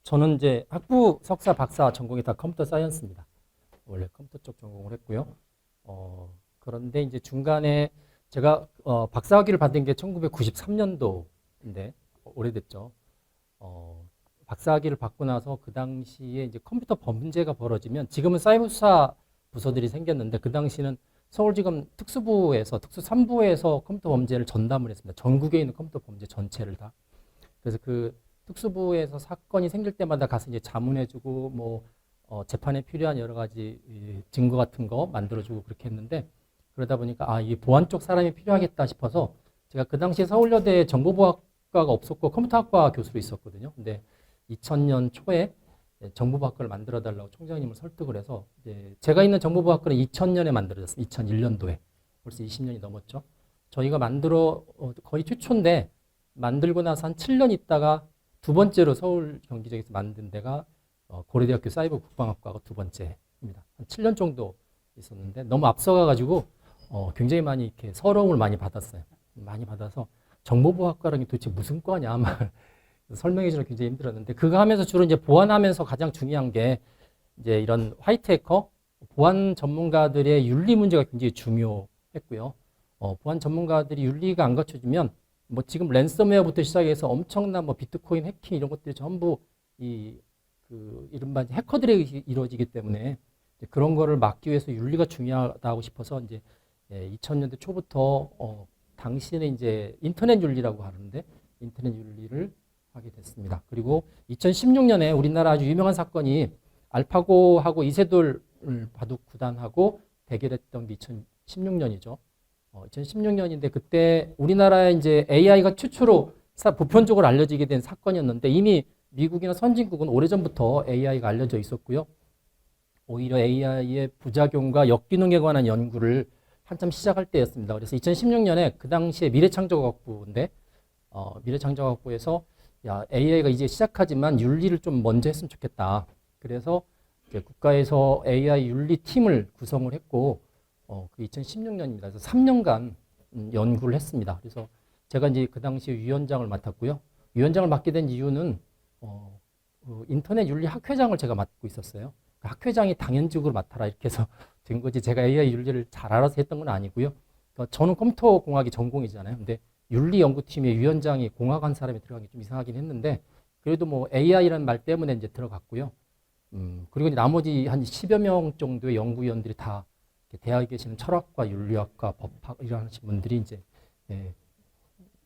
저는 이제 학부, 석사, 박사 전공이 다 컴퓨터 사이언스입니다. 원래 컴퓨터 쪽 전공을 했고요. 그런데 이제 중간에 제가 박사학위를 받은 게 1993년도인데 오래됐죠. 박사학위를 받고 나서 그 당시에 이제 컴퓨터 범죄가 벌어지면 지금은 사이버 수사 부서들이 생겼는데 그 당시는 서울지검 특수부에서 특수 3부에서 컴퓨터 범죄를 전담을 했습니다. 전국에 있는 컴퓨터 범죄 전체를 다. 그래서 그 특수부에서 사건이 생길 때마다 가서 이제 자문해주고 재판에 필요한 여러 가지 이 증거 같은 거 만들어주고 그렇게 했는데 그러다 보니까 이 보안 쪽 사람이 필요하겠다 싶어서 제가 그 당시에 서울여대 정보보안과가 없었고 컴퓨터학과 교수로 있었거든요. 근데 2000년 초에 정보보안과를 만들어 달라고 총장님을 설득을 해서 이제 제가 있는 정보보안과는 2000년에 만들어졌어요. 2001년도에. 벌써 20년이 넘었죠. 저희가 거의 최초인데 만들고 나서 한 7년 있다가 두 번째로 서울 경기 지역에서 만든 데가 고려대학교 사이버 국방학과가 두 번째입니다. 한 7년 정도 있었는데 너무 앞서가가지고 굉장히 많이 이렇게 서러움을 많이 받았어요. 많이 받아서 정보보안과라는 게 도대체 무슨 과냐 막 설명해 주는 게 굉장히 힘들었는데 그거 하면서 주로 이제 보안하면서 가장 중요한 게 이제 이런 화이트 해커 보안 전문가들의 윤리 문제가 굉장히 중요했고요. 보안 전문가들이 윤리가 안 갖춰지면 지금 랜섬웨어부터 시작해서 엄청난 비트코인 해킹 이런 것들이 전부 이른바 해커들에 이루어지기 때문에 그런 거를 막기 위해서 윤리가 중요하다고 싶어서 이제 2000년대 초부터 당시에는 이제 인터넷 윤리라고 하는데 인터넷 윤리를 하게 됐습니다. 그리고 2016년에 우리나라 아주 유명한 사건이 알파고하고 이세돌 바둑 구단하고 대결했던 게 2016년이죠. 2016년인데 그때 우리나라에 이제 AI가 최초로 보편적으로 알려지게 된 사건이었는데 이미 미국이나 선진국은 오래전부터 AI가 알려져 있었고요. 오히려 AI의 부작용과 역기능에 관한 연구를 한참 시작할 때였습니다. 그래서 2016년에 그 당시에 미래창조과학부인데 미래창조과학부에서 AI가 이제 시작하지만 윤리를 좀 먼저 했으면 좋겠다. 그래서 국가에서 AI 윤리팀을 구성을 했고 그 2016년입니다. 그래서 3년간 연구를 했습니다. 그래서 제가 이제 그 당시에 위원장을 맡았고요. 위원장을 맡게 된 이유는 인터넷 윤리 학회장을 제가 맡고 있었어요. 그 학회장이 당연직으로 맡아라 이렇게 해서 된 거지 제가 AI 윤리를 잘 알아서 했던 건 아니고요. 저는 컴퓨터 공학이 전공이잖아요. 근데 윤리 연구팀의 위원장이 공학한 사람이 들어간 게 좀 이상하긴 했는데 그래도 AI라는 말 때문에 이제 들어갔고요. 그리고 이제 나머지 한 10여 명 정도의 연구위원들이 다 대학에 계시는 철학과 윤리학과 법학 이런 분들이 이제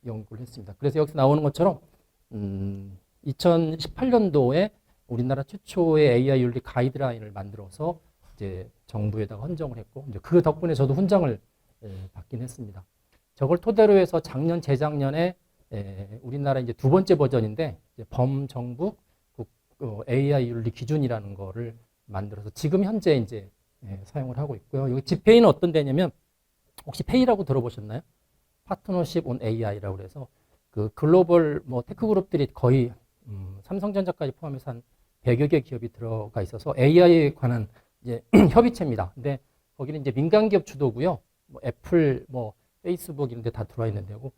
연구를 했습니다. 그래서 여기서 나오는 것처럼 2018년도에 우리나라 최초의 AI 윤리 가이드라인을 만들어서 이제 정부에다가 헌정을 했고 이제 그 덕분에 저도 훈장을 받긴 했습니다. 저걸 토대로 해서 작년 재작년에 우리나라 이제 두 번째 버전인데 이제 범정부 AI 윤리 기준이라는 거를 만들어서 지금 현재 이제 사용을 하고 있고요. 여기 지페이는 어떤 데냐면 혹시 페이라고 들어보셨나요? 파트너십 온 AI라고 그래서 그 글로벌 테크 그룹들이 거의 삼성전자까지 포함해서 한 100여 개 기업이 들어가 있어서 AI에 관한 이제 협의체입니다. 근데 거기는 이제 민간 기업 주도고요. 애플, 페이스북 이런 데 다 들어와 있는데요.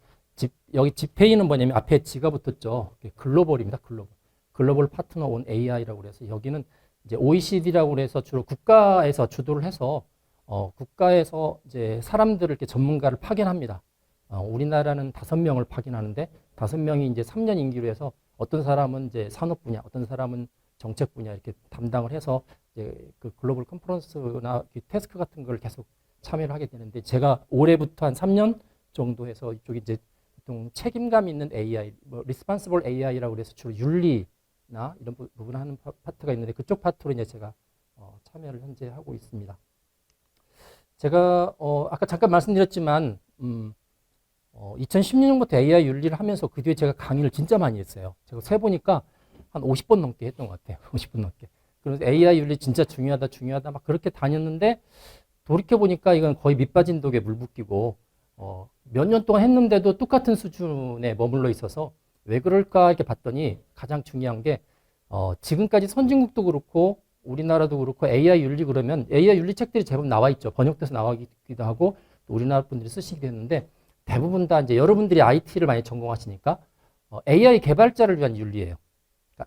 여기 지페이는 뭐냐면 앞에 지가 붙었죠. 글로벌입니다. 글로벌 파트너 온 AI라고 그래서 여기는 이제 OECD라고 그래서 주로 국가에서 주도를 해서 국가에서 이제 사람들을 이렇게 전문가를 파견합니다. 우리나라는 5명을 파견하는데 5명이 이제 3년 임기로 해서 어떤 사람은 이제 산업 분야, 어떤 사람은 정책 분야 이렇게 담당을 해서 이제 그 글로벌 컨퍼런스나 태스크 같은 걸 계속 참여를 하게 되는데 제가 올해부터 한 3년 정도 해서 이쪽이 이제 보통 책임감 있는 AI, responsible AI라고 그래서 주로 윤리나 이런 부분 하는 파트가 있는데 그쪽 파트로 이제 제가 참여를 현재 하고 있습니다. 제가 아까 잠깐 말씀드렸지만 2016년부터 AI 윤리를 하면서 그 뒤에 제가 강의를 진짜 많이 했어요. 제가 세보니까 한 50번 넘게 했던 것 같아요. 50번 넘게. 그래서 AI 윤리 진짜 중요하다 막 그렇게 다녔는데 돌이켜보니까 이건 거의 밑빠진 독에 물 붓기고 몇 년 동안 했는데도 똑같은 수준에 머물러 있어서 왜 그럴까 이렇게 봤더니 가장 중요한 게 지금까지 선진국도 그렇고 우리나라도 그렇고 AI 윤리 그러면 AI 윤리 책들이 제법 나와 있죠. 번역돼서 나와기도 하고 또 우리나라 분들이 쓰시기도 했는데 대부분 다 이제 여러분들이 IT를 많이 전공하시니까 AI 개발자를 위한 윤리예요.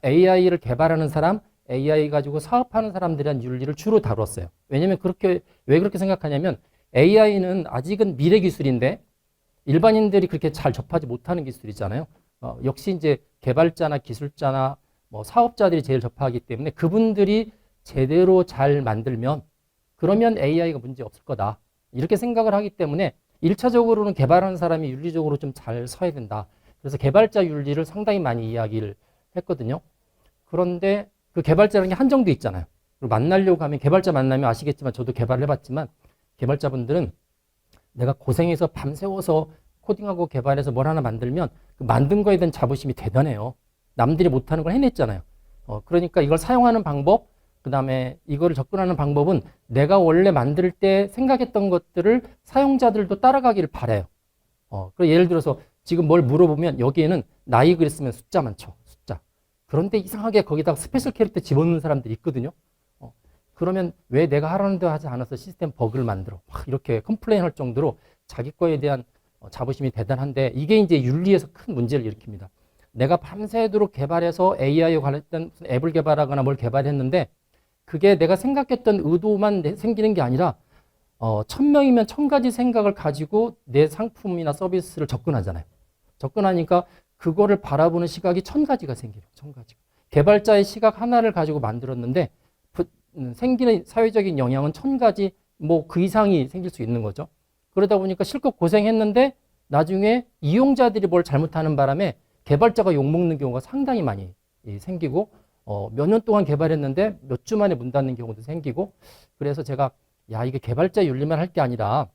AI를 개발하는 사람, AI 가지고 사업하는 사람들에 대한 윤리를 주로 다뤘어요. 왜냐면 왜 그렇게 생각하냐면 AI는 아직은 미래 기술인데 일반인들이 그렇게 잘 접하지 못하는 기술이잖아요. 역시 이제 개발자나 기술자나 뭐 사업자들이 제일 접하기 때문에 그분들이 제대로 잘 만들면 그러면 AI가 문제 없을 거다. 이렇게 생각을 하기 때문에 1차적으로는 개발하는 사람이 윤리적으로 좀 잘 서야 된다. 그래서 개발자 윤리를 상당히 많이 이야기를 했거든요. 그런데 그 개발자라는 게 한정돼 있잖아요. 그리고 만나려고 하면 개발자 만나면 아시겠지만 저도 개발을 해봤지만 개발자분들은 내가 고생해서 밤새워서 코딩하고 개발해서 뭘 하나 만들면 그 만든 거에 대한 자부심이 대단해요. 남들이 못하는 걸 해냈잖아요. 그러니까 이걸 사용하는 방법, 그 다음에 이거를 접근하는 방법은 내가 원래 만들 때 생각했던 것들을 사용자들도 따라가기를 바라요. 예를 들어서 지금 뭘 물어보면 여기에는 나이 그랬으면 숫자만 쳐. 숫자. 그런데 이상하게 거기다가 스페셜 캐릭터 집어넣는 사람들이 있거든요. 그러면 왜 내가 하라는 대로 하지 않아서 시스템 버그를 만들어. 막 이렇게 컴플레인 할 정도로 자기 거에 대한 자부심이 대단한데 이게 이제 윤리에서 큰 문제를 일으킵니다. 내가 밤새도록 개발해서 AI에 관련된 앱을 개발하거나 뭘 개발했는데 그게 내가 생각했던 의도만 생기는 게 아니라 1000명이면 1000가지 생각을 가지고 내 상품이나 서비스를 접근하잖아요. 접근하니까 그거를 바라보는 시각이 1000가지가 생겨요. 1000가지가. 개발자의 시각 하나를 가지고 만들었는데 생기는 사회적인 영향은 1000가지 뭐 그 이상이 생길 수 있는 거죠. 그러다 보니까 실컷 고생했는데 나중에 이용자들이 뭘 잘못하는 바람에 개발자가 욕먹는 경우가 상당히 많이 생기고 몇 년 동안 개발했는데 몇 주 만에 문 닫는 경우도 생기고 그래서 제가 이게 개발자 윤리만 할 게 아니라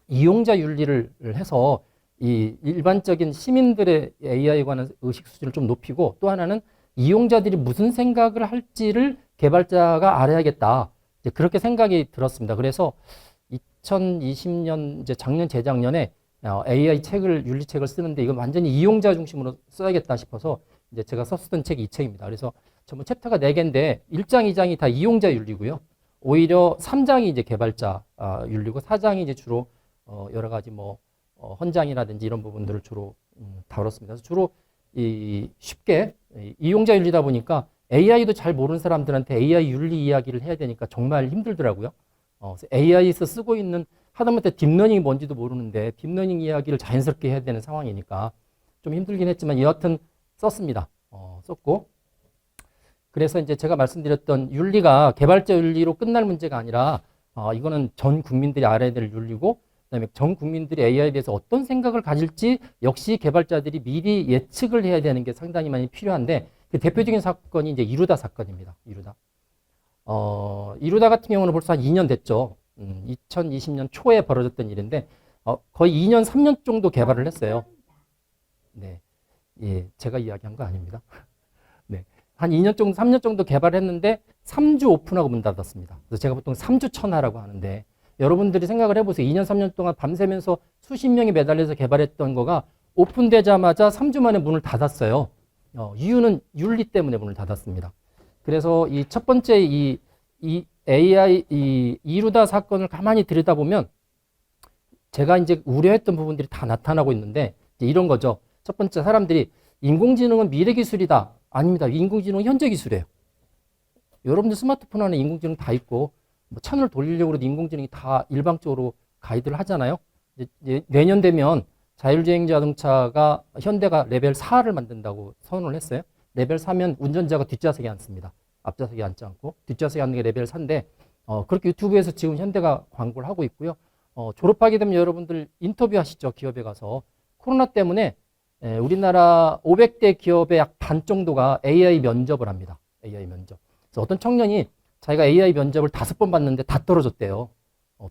이용자 윤리를 해서 이 일반적인 시민들의 AI에 관한 의식 수준을 좀 높이고 또 하나는 이용자들이 무슨 생각을 할지를 개발자가 알아야겠다. 이제 그렇게 생각이 들었습니다. 그래서 2020년 이제 작년 재작년에 AI 책을 윤리책을 쓰는데 이건 완전히 이용자 중심으로 써야겠다 싶어서 이제 제가 썼던 책이 이 책입니다. 그래서 전부 챕터가 4개인데 1장, 2장이 다 이용자 윤리고요. 오히려 3장이 이제 개발자 윤리고 4장이 이제 주로 여러 가지 뭐 헌장이라든지 이런 부분들을 주로 다뤘습니다. 그래서 주로 쉽게 이용자 윤리다 보니까 AI도 잘 모르는 사람들한테 AI 윤리 이야기를 해야 되니까 정말 힘들더라고요. AI에서 쓰고 있는 하다못해 딥러닝이 뭔지도 모르는데 딥러닝 이야기를 자연스럽게 해야 되는 상황이니까 좀 힘들긴 했지만 여하튼 썼습니다. 썼고 그래서 이제 제가 말씀드렸던 윤리가 개발자 윤리로 끝날 문제가 아니라 이거는 전 국민들이 알아야 될 윤리고 그다음에 전 국민들이 AI에 대해서 어떤 생각을 가질지 역시 개발자들이 미리 예측을 해야 되는 게 상당히 많이 필요한데 그 대표적인 사건이 이제 이루다 사건입니다. 이루다 같은 경우는 벌써 한 2년 됐죠. 2020년 초에 벌어졌던 일인데 거의 2년, 3년 정도 개발을 했어요. 네, 예, 제가 이야기한 거 아닙니다. 네, 한 2년 정도, 3년 정도 개발했는데 3주 오픈하고 문 닫았습니다. 그래서 제가 보통 3주 천하라고 하는데 여러분들이 생각을 해보세요. 2년, 3년 동안 밤새면서 수십 명이 매달려서 개발했던 거가 오픈되자마자 3주 만에 문을 닫았어요. 이유는 윤리 때문에 문을 닫았습니다. 그래서 이 첫 번째 이 AI 이루다 사건을 가만히 들여다보면 제가 이제 우려했던 부분들이 다 나타나고 있는데 이제 이런 거죠. 첫 번째 사람들이 인공지능은 미래 기술이다. 아닙니다. 인공지능은 현재 기술이에요. 여러분들 스마트폰 안에 인공지능 다 있고 뭐 채널 돌리려고 해도 인공지능이 다 일방적으로 가이드를 하잖아요. 이제 내년 되면 자율주행 자동차가 현대가 레벨 4를 만든다고 선언을 했어요. 레벨 4면 운전자가 뒷좌석에 앉습니다. 앞좌석에 앉지 않고 뒷좌석에 앉는 게 레벨 4인데 그렇게 유튜브에서 지금 현대가 광고를 하고 있고요. 졸업하게 되면 여러분들 인터뷰 하시죠. 기업에 가서. 코로나 때문에 우리나라 500대 기업의 약 반 정도가 AI 면접을 합니다. AI 면접. 그래서 어떤 청년이 자기가 AI 면접을 5번 봤는데 다 떨어졌대요.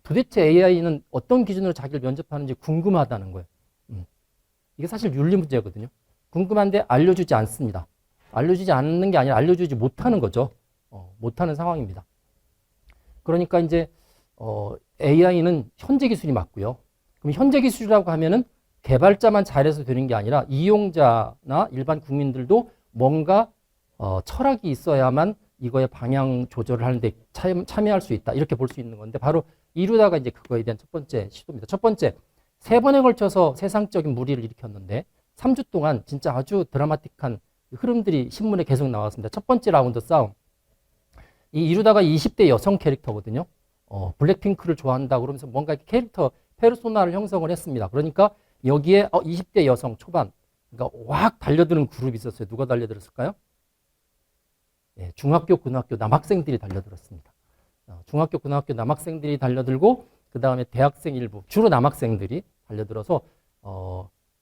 도대체 AI는 어떤 기준으로 자기를 면접하는지 궁금하다는 거예요. 이게 사실 윤리 문제거든요. 궁금한데 알려주지 않습니다. 알려주지 않는 게 아니라 알려주지 못하는 거죠. 못하는 상황입니다. 그러니까 이제 AI는 현재 기술이 맞고요. 그럼 현재 기술이라고 하면은 개발자만 잘해서 되는 게 아니라 이용자나 일반 국민들도 뭔가 철학이 있어야만 이거의 방향 조절을 하는데 참여할 수 있다. 이렇게 볼 수 있는 건데 바로 이루다가 이제 그거에 대한 첫 번째 시도입니다. 첫 번째, 3번에 걸쳐서 세상적인 무리를 일으켰는데 3주 동안 진짜 아주 드라마틱한 흐름들이 신문에 계속 나왔습니다. 첫 번째 라운드 싸움. 이 이루다가 20대 여성 캐릭터거든요. 블랙핑크를 좋아한다 그러면서 뭔가 캐릭터 페르소나를 형성을 했습니다. 그러니까 여기에 20대 여성 초반, 그러니까 확 달려드는 그룹이 있었어요. 누가 달려들었을까요? 네, 중학교, 고등학교 남학생들이 달려들었습니다. 중학교, 고등학교 남학생들이 달려들고 그 다음에 대학생 일부, 주로 남학생들이 달려들어서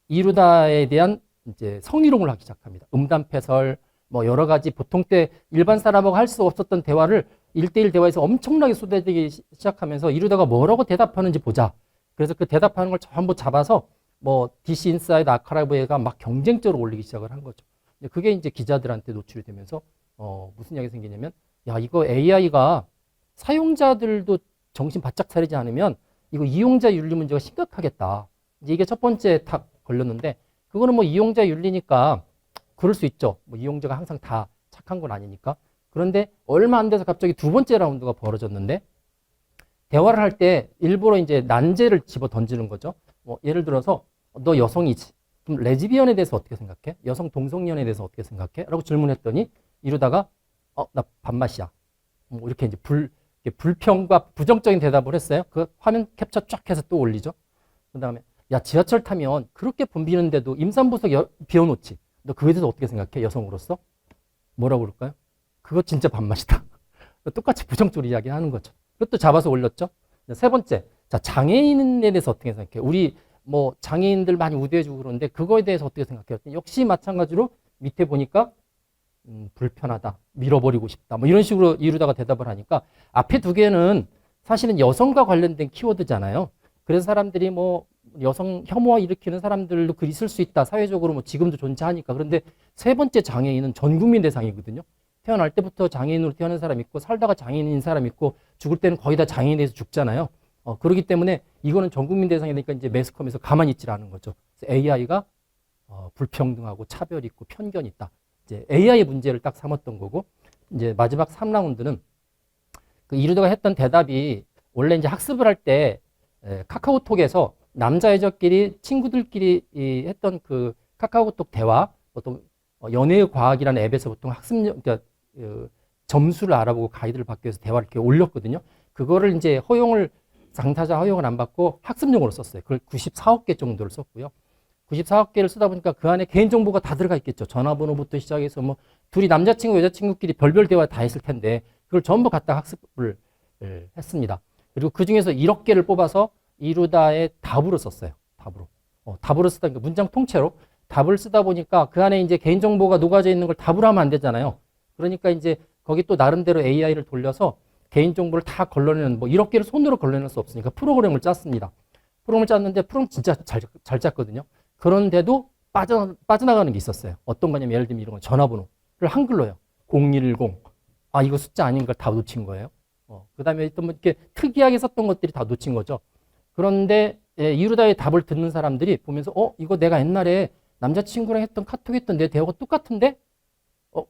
이루다에 대한 이제 성희롱을 하기 시작합니다. 음담패설, 뭐 여러 가지 보통 때 일반 사람하고 할 수 없었던 대화를 1대1 대화에서 엄청나게 쏟아지기 시작하면서 이루다가 뭐라고 대답하는지 보자. 그래서 그 대답하는 걸 전부 잡아서 뭐 DC 인사이드 아카이브가 막 경쟁적으로 올리기 시작을 한 거죠. 그게 이제 기자들한테 노출이 되면서 무슨 이야기 생기냐면 야 이거 AI가 사용자들도 정신 바짝 차리지 않으면 이거 이용자 윤리 문제가 심각하겠다. 이제 이게 첫 번째 탁 걸렸는데 그거는 뭐 이용자 윤리니까 그럴 수 있죠. 뭐 이용자가 항상 다 착한 건 아니니까. 그런데 얼마 안 돼서 갑자기 두 번째 라운드가 벌어졌는데 대화를 할 때 일부러 이제 난제를 집어 던지는 거죠. 뭐 예를 들어서 너 여성이지. 그럼 레즈비언에 대해서 어떻게 생각해? 여성 동성연애에 대해서 어떻게 생각해? 라고 질문했더니 이러다가 나 반맛이야. 뭐 이렇게 이제 불평과 부정적인 대답을 했어요. 그 화면 캡처 쫙 해서 또 올리죠. 그 다음에 야 지하철 타면 그렇게 붐비는데도 임산부석 비워놓지. 너 그거에 대해서 어떻게 생각해? 여성으로서? 뭐라고 그럴까요? 그거 진짜 반맛이다. 똑같이 부정적으로 이야기하는 거죠. 그것도 잡아서 올렸죠. 세 번째, 자 장애인에 대해서 어떻게 생각해? 우리 뭐 장애인들 많이 우대해주고 그러는데 그거에 대해서 어떻게 생각해요? 역시 마찬가지로 밑에 보니까 불편하다, 밀어버리고 싶다, 뭐 이런 식으로 이루다가 대답을 하니까 앞에 두 개는 사실은 여성과 관련된 키워드잖아요. 그래서 사람들이 뭐 여성 혐오와 일으키는 사람들도 그 있을 수 있다. 사회적으로 뭐 지금도 존재하니까. 그런데 세 번째 장애인은 전 국민 대상이거든요. 태어날 때부터 장애인으로 태어난 사람 있고 살다가 장애인인 사람 있고 죽을 때는 거의 다 장애인에 대해서 죽잖아요. 그렇기 때문에 이거는 전 국민 대상이 되니까 이제 매스컴에서 가만히 있질 않은 거죠. AI가 불평등하고 차별 있고 편견 있다. 이제 AI의 문제를 딱 삼았던 거고 이제 마지막 3라운드는 그 이루다가 했던 대답이 원래 이제 학습을 할 때 카카오톡에서 남자 여자끼리 친구들끼리 했던 그 카카오톡 대화 보통 연애의 과학이라는 앱에서 보통 그러니까 점수를 알아보고 가이드를 받기 위해서 대화를 이렇게 올렸거든요. 그거를 이제 당사자 허용을 안 받고 학습용으로 썼어요. 그걸 94억 개 정도를 썼고요. 94억 개를 쓰다 보니까 그 안에 개인정보가 다 들어가 있겠죠. 전화번호부터 시작해서 뭐 둘이 남자친구 여자친구끼리 별별 대화 다 했을 텐데 그걸 전부 갖다 학습을 했습니다. 그리고 그 중에서 1억 개를 뽑아서 이루다의 답으로 썼어요. 답으로 쓰다 문장 통째로 답을 쓰다 보니까 그 안에 이제 개인정보가 녹아져 있는 걸 답으로 하면 안 되잖아요. 그러니까 이제 거기 또 나름대로 AI를 돌려서 개인정보를 다 걸러내는 뭐 1억 개를 손으로 걸러낼 수 없으니까 프로그램을 짰습니다. 프로그램을 짰는데 프로그램 진짜 잘 짰거든요. 그런데도 빠져나가는 게 있었어요. 어떤 거냐면 예를 들면 이런 거 전화번호를 한글로요. 010. 이거 숫자 아닌 걸 다 놓친 거예요. 그 다음에 또 뭐 이렇게 특이하게 썼던 것들이 다 놓친 거죠. 그런데 이루다의 답을 듣는 사람들이 보면서 이거 내가 옛날에 남자친구랑 했던 카톡 했던 내 대화가 똑같은데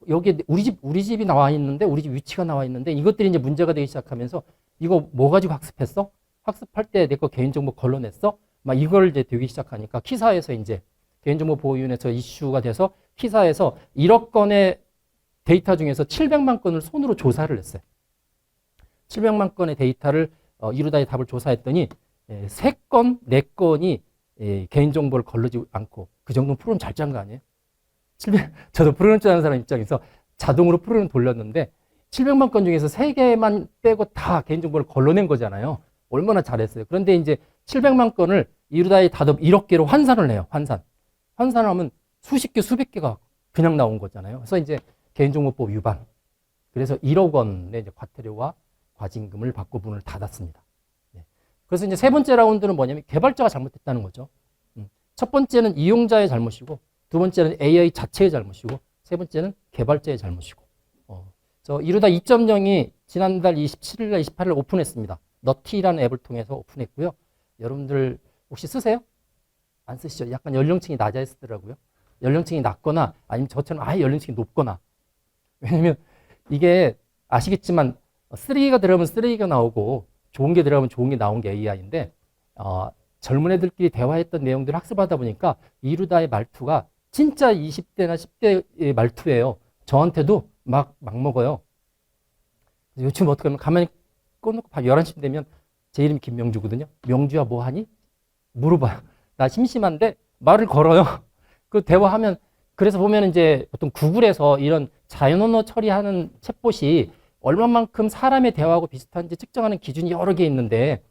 여기에 우리 집이 나와 있는데 우리 집 위치가 나와 있는데 이것들이 이제 문제가 되기 시작하면서 이거 뭐 가지고 학습했어? 학습할 때 내 거 개인정보 걸러냈어? 막 이걸 이제 되기 시작하니까 키사에서 이제 개인정보보호위원회에서 이슈가 돼서 키사에서 1억 건의 데이터 중에서 700만 건을 손으로 조사를 했어요. 700만 건의 데이터를 이루다의 답을 조사했더니 3건, 4건이 개인정보를 걸르지 않고 그 정도는 프로그램 잘 짠 거 아니에요? 저도 프로그램 짜는 사람 입장에서 자동으로 프로그램 돌렸는데 700만 건 중에서 3개만 빼고 다 개인정보를 걸러낸 거잖아요. 얼마나 잘했어요. 그런데 이제 700만 건을 이루다의 답 1억 개로 환산을 해요. 환산을 하면 수십 개, 수백 개가 그냥 나온 거잖아요. 그래서 이제 개인정보법 위반. 그래서 1억 원의 이제 과태료와 과징금을 받고 문을 닫았습니다. 그래서 이제 세 번째 라운드는 뭐냐면 개발자가 잘못했다는 거죠. 첫 번째는 이용자의 잘못이고, 두 번째는 AI 자체의 잘못이고, 세 번째는 개발자의 잘못이고. 이루다 2.0이 지난달 27일날 28일 오픈했습니다. 너티라는 앱을 통해서 오픈했고요. 여러분들 혹시 쓰세요? 안 쓰시죠? 약간 연령층이 낮아 쓰더라고요. 연령층이 낮거나 아니면 저처럼 아예 연령층이 높거나. 왜냐면 이게 아시겠지만 쓰레기가 들어가면 쓰레기가 나오고 좋은 게 들어가면 좋은 게 나온 게 AI인데 젊은 애들끼리 대화했던 내용들을 학습하다 보니까 이루다의 말투가 진짜 20대나 10대 말투예요. 저한테도 막 먹어요. 요즘 어떻게 하면 가만히 꺼놓고 밤 11시 되면 제 이름이 김명주거든요. 명주야 뭐 하니? 물어봐요. 나 심심한데 말을 걸어요. 그 대화하면 그래서 보면 이제 보통 구글에서 이런 자연 언어 처리하는 챗봇이 얼마만큼 사람의 대화하고 비슷한지 측정하는 기준이 여러 개 있는데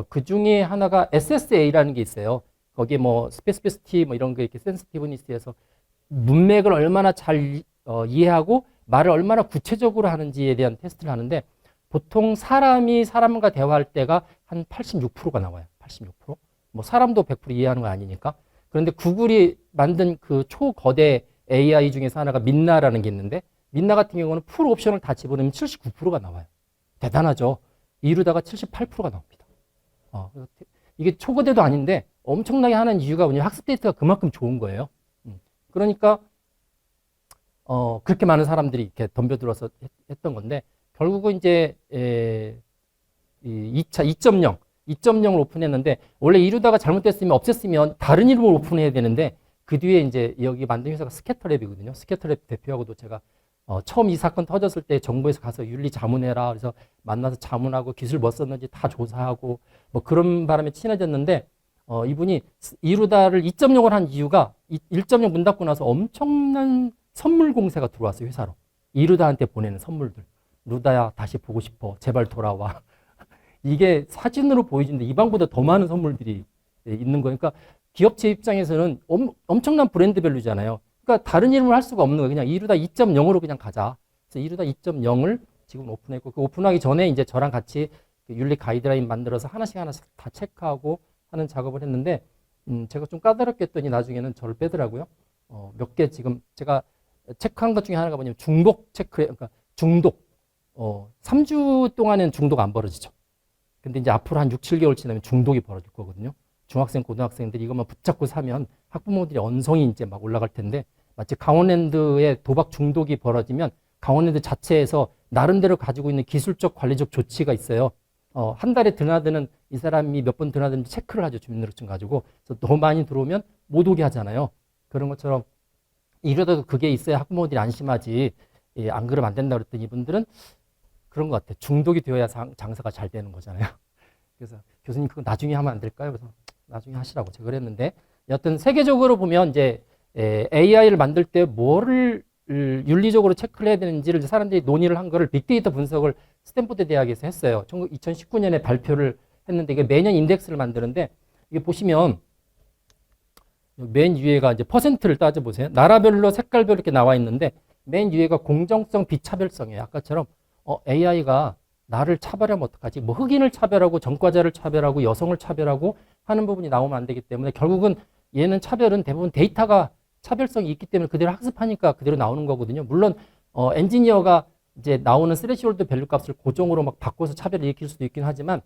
그 중에 하나가 SSA라는 게 있어요. 거기에 뭐 스페시피시티 뭐 이런 거 이렇게 센시티브니스에서 문맥을 얼마나 잘 이해하고 말을 얼마나 구체적으로 하는지에 대한 테스트를 하는데 보통 사람이 사람과 대화할 때가 한 86%가 나와요. 86%. 뭐 사람도 100% 이해하는 거 아니니까. 그런데 구글이 만든 그 초거대 AI 중에서 하나가 민나라는 게 있는데 민나 같은 경우는 풀 옵션을 다 집어넣으면 79%가 나와요. 대단하죠. 이루다가 78%가 나옵니다. 이게 초거대도 아닌데 엄청나게 하는 이유가 뭐냐면 학습 데이터가 그만큼 좋은 거예요. 그러니까 그렇게 많은 사람들이 이렇게 덤벼들어서 했던 건데 결국은 이제 2차 2.0을 오픈했는데 원래 이루다가 잘못됐으면 없앴으면 다른 이름을 오픈해야 되는데 그 뒤에 이제 여기 만든 회사가 스캐터랩이거든요. 스캐터랩 대표하고도 제가 처음 이 사건 터졌을 때 정부에서 가서 윤리 자문해라 그래서 만나서 자문하고 기술 뭐 썼는지 다 조사하고 뭐 그런 바람에 친해졌는데 이분이 이루다를 2.0을 한 이유가 1.0 문 닫고 나서 엄청난 선물 공세가 들어왔어요. 회사로. 이루다한테 보내는 선물들. 루다야 다시 보고 싶어. 제발 돌아와. 이게 사진으로 보여주는데 이 방보다 더 많은 선물들이 있는 거니까 기업체 입장에서는 엄청난 브랜드 밸류잖아요. 그러니까 다른 이름을 할 수가 없는 거예요. 그냥 이루다 2.0으로 그냥 가자. 그래서 이루다 2.0을 지금 오픈했고 그 오픈하기 전에 이제 저랑 같이 윤리 가이드라인 만들어서 하나씩 다 체크하고 하는 작업을 했는데 제가 좀 까다롭게 했더니 나중에는 저를 빼더라고요. 몇 개 지금 제가 체크한 것 중에 하나가 뭐냐면 중독 체크에 그러니까 중독 3주 동안은 중독 안 벌어지죠. 근데 이제 앞으로 한 6, 7개월 지나면 중독이 벌어질 거거든요. 중학생, 고등학생들이 이것만 붙잡고 사면 학부모들이 언성이 이제 막 올라갈 텐데 마치 강원랜드의 도박 중독이 벌어지면 강원랜드 자체에서 나름대로 가지고 있는 기술적 관리적 조치가 있어요. 한 달에 드나드는 이 사람이 몇 번 드나드는지 체크를 하죠. 주민등록증 가지고. 그래서 너무 많이 들어오면 못 오게 하잖아요. 그런 것처럼 이러다도 그게 있어야 학부모들이 안심하지. 안 그러면 안 된다 그랬더니 이분들은 그런 것 같아요. 중독이 되어야 장사가 잘 되는 거잖아요. 그래서 교수님 그거 나중에 하면 안 될까요? 그래서 나중에 하시라고 제가 그랬는데 여튼 세계적으로 보면 이제 AI를 만들 때 뭐를 윤리적으로 체크를 해야 되는지를 사람들이 논의를 한 거를 빅데이터 분석을 스탠포드 대학에서 했어요. 2019년에 발표를 했는데 이게 매년 인덱스를 만드는데 이게 보시면 맨 위에가 이제 퍼센트를 따져보세요. 나라별로 색깔별로 이렇게 나와 있는데 맨 위에가 공정성, 비차별성이에요. 아까처럼 AI가 나를 차별하면 어떡하지? 뭐 흑인을 차별하고 전과자를 차별하고 여성을 차별하고 하는 부분이 나오면 안 되기 때문에 결국은 얘는 차별은 대부분 데이터가 차별성이 있기 때문에 그대로 학습하니까 그대로 나오는 거거든요. 물론 엔지니어가 이제 나오는 스레시홀드 밸류 값을 고정으로 막 바꿔서 차별을 일으킬 수도 있긴 하지만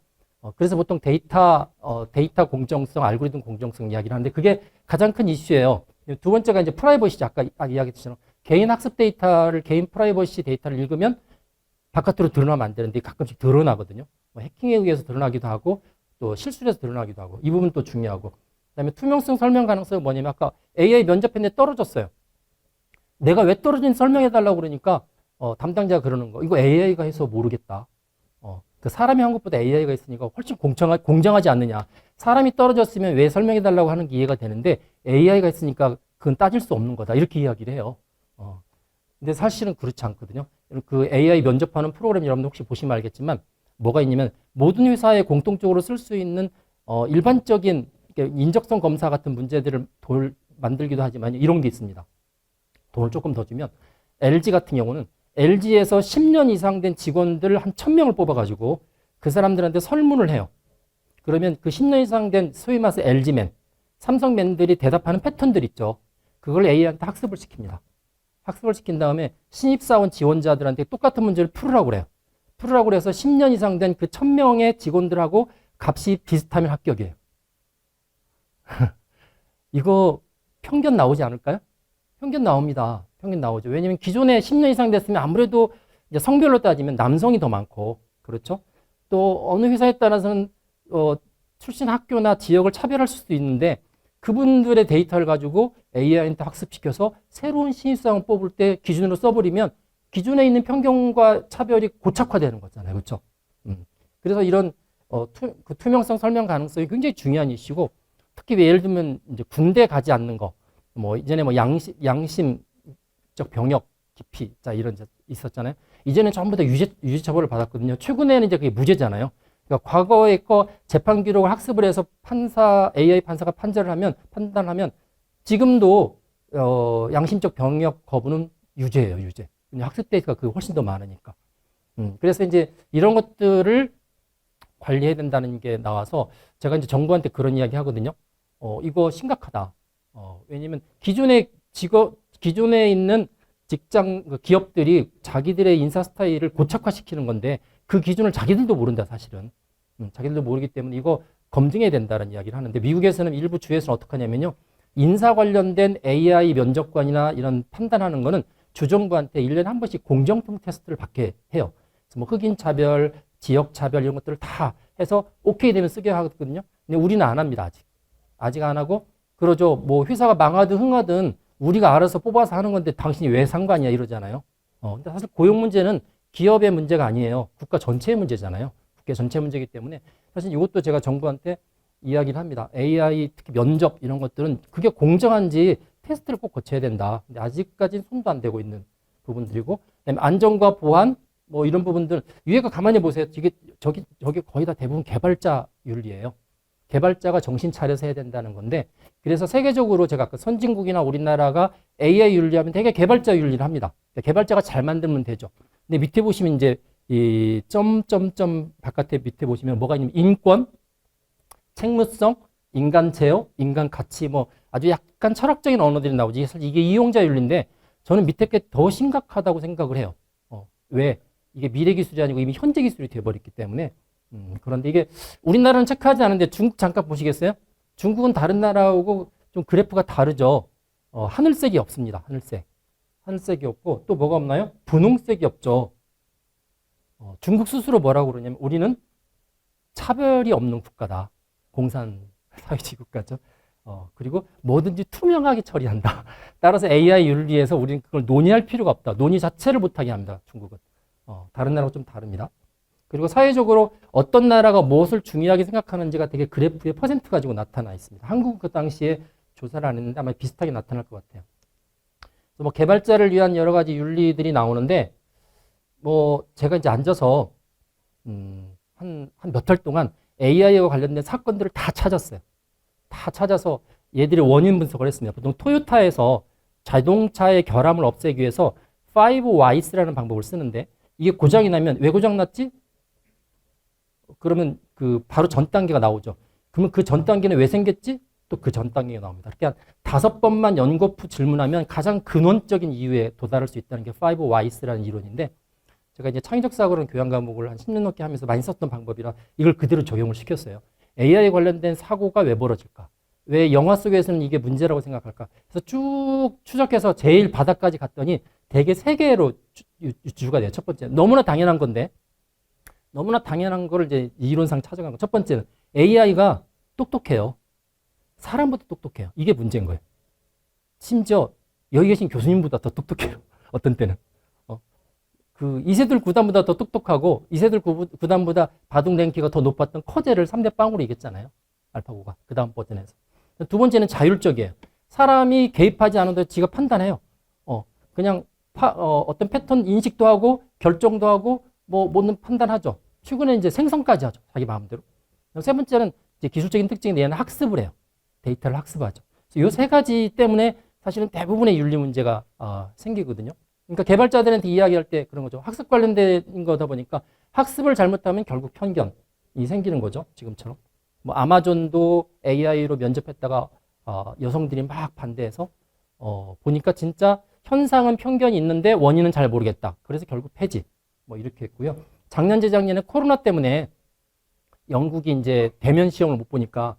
그래서 보통 데이터 공정성, 알고리즘 공정성 이야기를 하는데 그게 가장 큰 이슈예요. 두 번째가 이제 프라이버시죠. 아까 이야기했처럼 개인 학습 데이터를 개인 프라이버시 데이터를 읽으면 바깥으로 드러나면 안 되는데 가끔씩 드러나거든요. 뭐 해킹에 의해서 드러나기도 하고 또 실수해서 드러나기도 하고 이 부분 또 중요하고 그다음에 투명성 설명 가능성은 뭐냐면 아까 AI 면접했는데 떨어졌어요. 내가 왜 떨어진지 설명해달라고 그러니까 담당자가 그러는 거 이거 AI가 해서 모르겠다. 그 사람이 한 것보다 AI가 있으니까 훨씬 공정하지 않느냐. 사람이 떨어졌으면 왜 설명해달라고 하는 게 이해가 되는데 AI가 있으니까 그건 따질 수 없는 거다. 이렇게 이야기를 해요. 근데 사실은 그렇지 않거든요. 그 AI 면접하는 프로그램 여러분들 혹시 보시면 알겠지만 뭐가 있냐면 모든 회사에 공통적으로 쓸 수 있는 일반적인 인적성 검사 같은 문제들을 만들기도 하지만 이런 게 있습니다. 돈을 조금 더 주면 LG 같은 경우는 LG에서 10년 이상 된 직원들 한 1000명을 뽑아가지고 그 사람들한테 설문을 해요. 그러면 그 10년 이상 된 소위 말해서 LG맨, 삼성맨들이 대답하는 패턴들 있죠. 그걸 AI한테 학습을 시킵니다. 학습을 시킨 다음에 신입사원 지원자들한테 똑같은 문제를 풀으라고 그래요. 풀으라고 그래서 10년 이상 된 그 1000명의 직원들하고 값이 비슷하면 합격이에요. 이거 편견 나오지 않을까요? 편견 나옵니다. 편견 나오죠. 왜냐면 기존에 10년 이상 됐으면 아무래도 이제 성별로 따지면 남성이 더 많고, 그렇죠? 또 어느 회사에 따라서는 출신 학교나 지역을 차별할 수도 있는데 그분들의 데이터를 가지고 AI한테 학습시켜서 새로운 신입사원 뽑을 때 기준으로 써버리면 기존에 있는 편견과 차별이 고착화되는 거잖아요. 그렇죠? 그래서 이런 그 투명성 설명 가능성이 굉장히 중요한 이슈고, 특히 예를 들면 이제 군대 가지 않는 거, 뭐 이전에 뭐 양심적 병역 기피, 자 이런 있었잖아요. 이제는 전부 다 유죄 처벌을 받았거든요. 최근에는 이제 그게 무죄잖아요. 그러니까 과거의 거 재판 기록을 학습을 해서 AI 판사가 판단하면 지금도 양심적 병역 거부는 유죄예요, 유죄. 학습 데이터가 그 훨씬 더 많으니까. 그래서 이제 이런 것들을 관리해야 된다는 게 나와서 제가 이제 정부한테 그런 이야기 하거든요. 이거 심각하다. 왜냐면 기존에 있는 기업들이 자기들의 인사 스타일을 고착화시키는 건데 그 기준을 자기들도 모른다, 사실은. 자기들도 모르기 때문에 이거 검증해야 된다는 이야기를 하는데, 미국에서는 일부 주에서는 어떻게 하냐면요. 인사 관련된 AI 면접관이나 이런 판단하는 거는 주정부한테 1년에 한 번씩 공정성 테스트를 받게 해요. 그래서 뭐 흑인 차별, 지역 차별 이런 것들을 다 해서 오케이 되면 쓰게 하거든요. 근데 우리는 안 합니다, 아직. 아직 안 하고, 그러죠. 뭐 회사가 망하든 흥하든 우리가 알아서 뽑아서 하는 건데 당신이 왜 상관이야 이러잖아요. 근데 사실 고용 문제는 기업의 문제가 아니에요. 국가 전체의 문제잖아요. 국가 전체 문제이기 때문에 사실 이것도 제가 정부한테 이야기를 합니다. AI 특히 면접 이런 것들은 그게 공정한지 테스트를 꼭 거쳐야 된다. 근데 아직까지는 손도 안 대고 있는 부분들이고, 그다음에 안전과 보안 뭐 이런 부분들, 위에가 가만히 보세요. 저기 거의 다 대부분 개발자 윤리예요. 개발자가 정신 차려서 해야 된다는 건데, 그래서 세계적으로 제가 아까 선진국이나 우리나라가 AI 윤리하면 되게 개발자 윤리를 합니다. 개발자가 잘 만들면 되죠. 근데 밑에 보시면 이제 이 점점점 바깥에 밑에 보시면 뭐가 있냐면 인권, 책무성, 인간 제어, 인간 가치, 뭐 아주 약간 철학적인 언어들이 나오지. 사실 이게 이용자 윤리인데 저는 밑에 게 더 심각하다고 생각을 해요. 왜? 이게 미래 기술이 아니고 이미 현재 기술이 돼버렸기 때문에. 그런데 이게 우리나라는 체크하지 않은데 중국 잠깐 보시겠어요? 중국은 다른 나라하고 좀 그래프가 다르죠. 하늘색이 없습니다. 하늘색이 없고, 또 뭐가 없나요? 분홍색이 없죠. 중국 스스로 뭐라고 그러냐면 우리는 차별이 없는 국가다. 공산사회주의 국가죠. 그리고 뭐든지 투명하게 처리한다. 따라서 AI 윤리에서 우리는 그걸 논의할 필요가 없다. 논의 자체를 못하게 합니다. 중국은. 다른 나라하고 좀 다릅니다. 그리고 사회적으로 어떤 나라가 무엇을 중요하게 생각하는지가 되게 그래프의 퍼센트 가지고 나타나 있습니다. 한국은 그 당시에 조사를 안 했는데 아마 비슷하게 나타날 것 같아요. 그래서 뭐 개발자를 위한 여러 가지 윤리들이 나오는데, 뭐 제가 이제 앉아서 한 몇 달 동안 AI와 관련된 사건들을 다 찾았어요. 다 찾아서 얘들의 원인 분석을 했습니다. 보통 토요타에서 자동차의 결함을 없애기 위해서 5Whys라는 방법을 쓰는데, 이게 고장이 나면 왜 고장 났지? 그러면 그 바로 전 단계가 나오죠. 그러면 그 전 단계는 왜 생겼지? 또 그 전 단계가 나옵니다. 이렇게 한 5번만 연거푸 질문하면 가장 근원적인 이유에 도달할 수 있다는 게 5Whys라는 이론인데, 제가 이제 창의적 사고라는 교양 과목을 한 10년 넘게 하면서 많이 썼던 방법이라 이걸 그대로 적용을 시켰어요. AI 관련된 사고가 왜 벌어질까? 왜 영화 속에서는 이게 문제라고 생각할까? 그래서 쭉 추적해서 제일 바닥까지 갔더니 대개 3개로 유추가 돼요. 첫 번째, 너무나 당연한 건데, 너무나 당연한 거를 이제 이론상 찾아간 거. 첫 번째는 AI가 똑똑해요. 사람보다 똑똑해요. 이게 문제인 거예요. 심지어 여기 계신 교수님보다 더 똑똑해요. 어떤 때는. 그 이세돌 구단보다 더 똑똑하고 이세돌 구단보다 바둑 랭킹가 더 높았던 커제를 3대 빵으로 이겼잖아요. 알파고가. 그 다음 버전에서. 두 번째는 자율적이에요. 사람이 개입하지 않아도 지가 판단해요. 그냥 어떤 패턴 인식도 하고 결정도 하고 뭐는 판단하죠. 최근에 이제 생성까지 하죠. 자기 마음대로. 세 번째는 이제 기술적인 특징인데 얘는 학습을 해요. 데이터를 학습하죠. 이 3가지 때문에 사실은 대부분의 윤리 문제가 생기거든요. 그러니까 개발자들한테 이야기할 때 그런 거죠. 학습 관련된 거다 보니까 학습을 잘못하면 결국 편견이 생기는 거죠. 지금처럼. 뭐 아마존도 AI로 면접했다가 여성들이 막 반대해서 보니까 진짜 현상은 편견이 있는데 원인은 잘 모르겠다. 그래서 결국 폐지. 뭐 이렇게 했고요. 작년 재작년에 코로나 때문에 영국이 이제 대면 시험을 못 보니까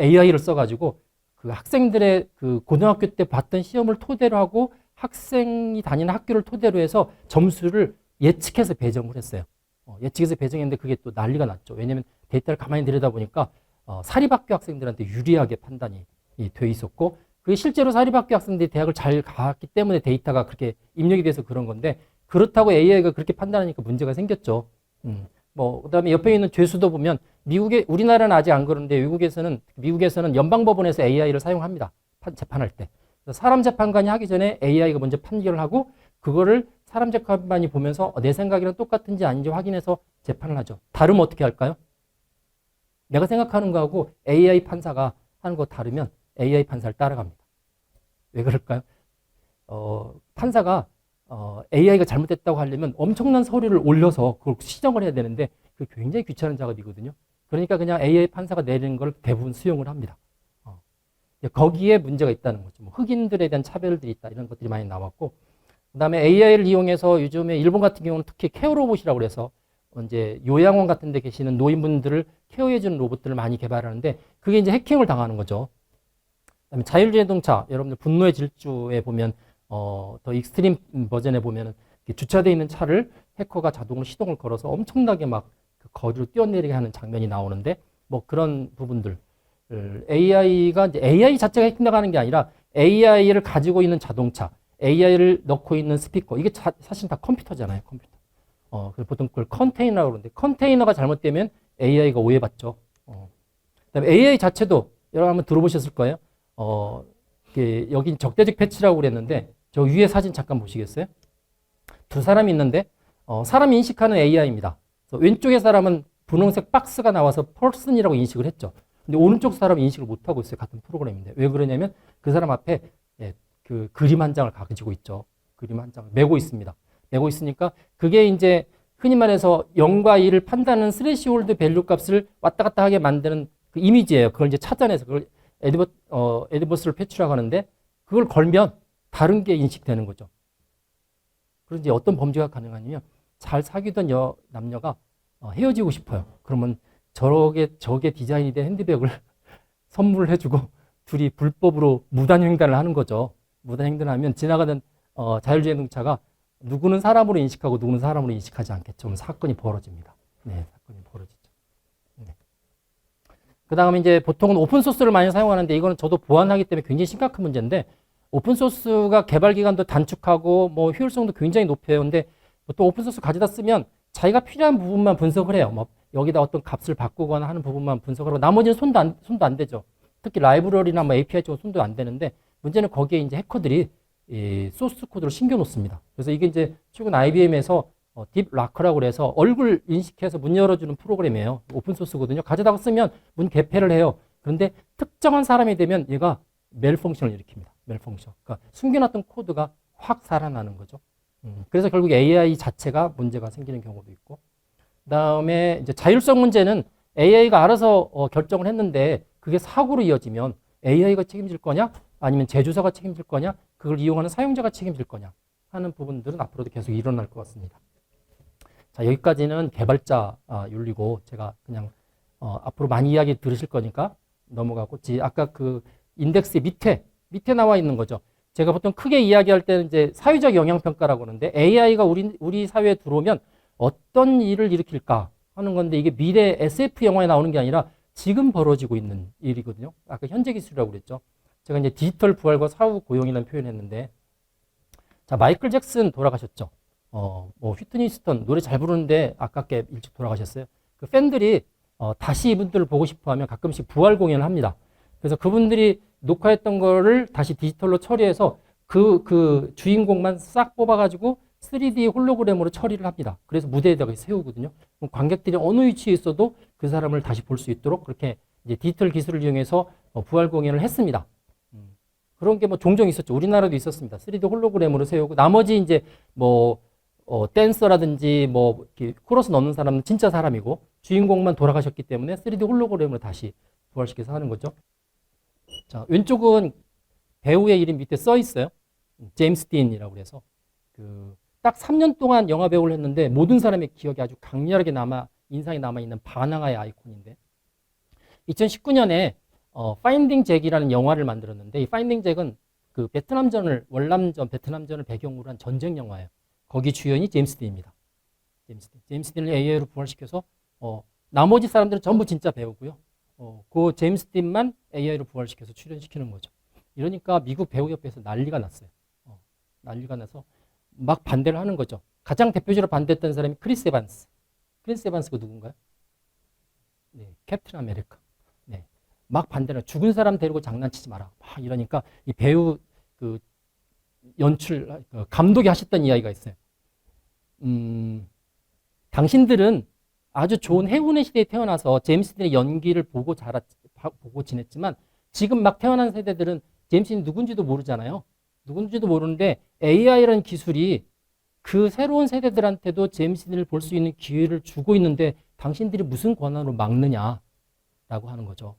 AI를 써가지고 그 학생들의 그 고등학교 때 봤던 시험을 토대로 하고 학생이 다니는 학교를 토대로 해서 점수를 예측해서 배정을 했어요. 예측해서 배정했는데 그게 또 난리가 났죠. 왜냐하면 데이터를 가만히 들여다보니까 사립학교 학생들한테 유리하게 판단이 돼 있었고 그게 실제로 사립학교 학생들이 대학을 잘 갔기 때문에 데이터가 그렇게 입력이 돼서 그런 건데 그렇다고 AI가 그렇게 판단하니까 문제가 생겼죠. 그다음에 옆에 있는 죄수도 보면 우리나라는 아직 안 그런데 미국에서는 연방법원에서 AI를 사용합니다. 재판할 때. 사람 재판관이 하기 전에 AI가 먼저 판결을 하고 그거를 사람 재판관이 보면서 내 생각이랑 똑같은지 아닌지 확인해서 재판을 하죠. 다르면 어떻게 할까요? 내가 생각하는 거하고 AI 판사가 하는 거 다르면 AI 판사를 따라갑니다. 왜 그럴까요? 판사가 AI가 잘못됐다고 하려면 엄청난 서류를 올려서 그걸 시정을 해야 되는데 그게 굉장히 귀찮은 작업이거든요. 그러니까 그냥 AI 판사가 내리는 걸 대부분 수용을 합니다. 거기에 문제가 있다는 거죠. 뭐 흑인들에 대한 차별들이 있다 이런 것들이 많이 나왔고 그다음에 AI를 이용해서 요즘에 일본 같은 경우는 특히 케어 로봇이라고 그래서 이제 요양원 같은 데 계시는 노인분들을 케어해주는 로봇들을 많이 개발하는데 그게 이제 해킹을 당하는 거죠. 그다음에 자율주행자동차 여러분들 분노의 질주에 보면 더 익스트림 버전에 보면은 주차되어 있는 차를 해커가 자동으로 시동을 걸어서 엄청나게 막 그 거리로 뛰어내리게 하는 장면이 나오는데 뭐 그런 부분들 AI가 이제 AI 자체가 해킹당하는 게 아니라 AI를 가지고 있는 자동차, AI를 넣고 있는 스피커 이게 사실 다 컴퓨터잖아요, 컴퓨터. 그래서 보통 그걸 컨테이너라고 그러는데 컨테이너가 잘못되면 AI가 오해받죠. 그다음에 AI 자체도 여러분 한번 들어보셨을 거예요. 여긴 적대적 패치라고 그랬는데 저 위에 사진 잠깐 보시겠어요? 두 사람이 있는데 사람 인식하는 AI입니다. 왼쪽의 사람은 분홍색 박스가 나와서 person이라고 인식을 했죠. 근데 오른쪽 사람은 인식을 못하고 있어요. 같은 프로그램인데. 왜 그러냐면 그 사람 앞에 그 그림 한 장을 가지고 있죠. 그림 한 장을 메고 있습니다. 메고 있으니까 그게 이제 흔히 말해서 0과 2를 판단하는 스레시홀드 밸류 값을 왔다 갔다 하게 만드는 그 이미지예요. 그걸 이제 찾아내서 그걸 에드버스를 패치라고 하는데 그걸 걸면 다른 게 인식되는 거죠. 그래서 이제 어떤 범죄가 가능하냐면 잘 사귀던 남녀가 헤어지고 싶어요. 그러면 저게 디자인이 된 핸드백을 선물을 해주고 둘이 불법으로 무단횡단을 하는 거죠. 무단횡단을 하면 지나가는 자율주행자동차가 누구는 사람으로 인식하고 누구는 사람으로 인식하지 않겠죠. 그럼 사건이 벌어집니다. 네, 사건이 벌어지죠. 네. 그 다음에 이제 보통은 오픈소스를 많이 사용하는데 이거는 저도 보완하기 때문에 굉장히 심각한 문제인데 오픈소스가 개발 기간도 단축하고 뭐 효율성도 굉장히 높아요. 근데 보통 오픈소스 가져다 쓰면 자기가 필요한 부분만 분석을 해요. 뭐 여기다 어떤 값을 바꾸거나 하는 부분만 분석을 하고 나머지는 손도 안 대죠. 특히 라이브러리나 뭐 API 쪽은 손도 안 대는데 문제는 거기에 이제 해커들이 이 소스 코드를 심겨 놓습니다. 그래서 이게 이제 최근 IBM에서 딥라커라고 그래서 얼굴 인식해서 문 열어주는 프로그램이에요. 오픈소스거든요. 가져다가 쓰면 문 개폐를 해요. 그런데 특정한 사람이 되면 얘가 멜펑션을 일으킵니다. 멜펑션. 그러니까 숨겨놨던 코드가 확 살아나는 거죠. 그래서 결국 AI 자체가 문제가 생기는 경우도 있고 그다음에 이제 자율성 문제는 AI가 알아서 결정을 했는데 그게 사고로 이어지면 AI가 책임질 거냐 아니면 제조사가 책임질 거냐 그걸 이용하는 사용자가 책임질 거냐 하는 부분들은 앞으로도 계속 일어날 것 같습니다. 자, 여기까지는 개발자 윤리고 제가 그냥 앞으로 많이 이야기 들으실 거니까 넘어가고 아까 그 인덱스 밑에 나와 있는 거죠. 제가 보통 크게 이야기할 때는 이제 사회적 영향평가라고 하는데 AI가 우리 사회에 들어오면 어떤 일을 일으킬까 하는 건데 이게 미래 SF 영화에 나오는 게 아니라 지금 벌어지고 있는 일이거든요. 아까 현재 기술이라고 그랬죠. 제가 이제 디지털 부활과 사후 고용이라는 표현을 했는데 자, 마이클 잭슨 돌아가셨죠. 뭐 휘트니 휴스턴 노래 잘 부르는데 아깝게 일찍 돌아가셨어요. 그 팬들이 다시 이분들을 보고 싶어 하면 가끔씩 부활 공연을 합니다. 그래서 그분들이 녹화했던 거를 다시 디지털로 처리해서 그 주인공만 싹 뽑아가지고 3D 홀로그램으로 처리를 합니다. 그래서 무대에다가 세우거든요. 그럼 관객들이 어느 위치에 있어도 그 사람을 다시 볼 수 있도록 그렇게 이제 디지털 기술을 이용해서 부활 공연을 했습니다. 그런 게 뭐 종종 있었죠. 우리나라도 있었습니다. 3D 홀로그램으로 세우고 나머지 이제 뭐 댄서라든지 뭐 코러스 넣는 사람은 진짜 사람이고 주인공만 돌아가셨기 때문에 3D 홀로그램으로 다시 부활시켜서 하는 거죠. 자, 왼쪽은 배우의 이름 밑에 써 있어요. 제임스 딘이라고 그래서 딱 3년 동안 영화 배우를 했는데 모든 사람의 기억이 아주 강렬하게 인상이 남아있는 바나나의 아이콘인데 2019년에 파인딩 잭이라는 영화를 만들었는데 이 파인딩 잭은 그 월남전 베트남전을 배경으로 한 전쟁 영화예요. 거기 주연이 제임스 딘입니다. 제임스 딘을 AI로 부활시켜서 나머지 사람들은 전부 진짜 배우고요. 그 제임스 딘만 AI로 부활시켜서 출연시키는 거죠. 이러니까 미국 배우협회에서 난리가 났어요. 난리가 나서 막 반대를 하는 거죠. 가장 대표적으로 반대했던 사람이 크리스 에반스. 크리스 에반스가 누군가요? 네, 캡틴 아메리카. 네, 막 반대를 죽은 사람 데리고 장난치지 마라. 막 이러니까 이 배우 그 연출 감독이 하셨던 이야기가 있어요. 당신들은 아주 좋은 행운의 시대에 태어나서 제임스 딘의 연기를 보고 보고 지냈지만 지금 막 태어난 세대들은 제임스 딘이 누군지도 모르잖아요. 누군지도 모르는데 AI라는 기술이 그 새로운 세대들한테도 제임스 딘을 볼 수 있는 기회를 주고 있는데 당신들이 무슨 권한으로 막느냐라고 하는 거죠.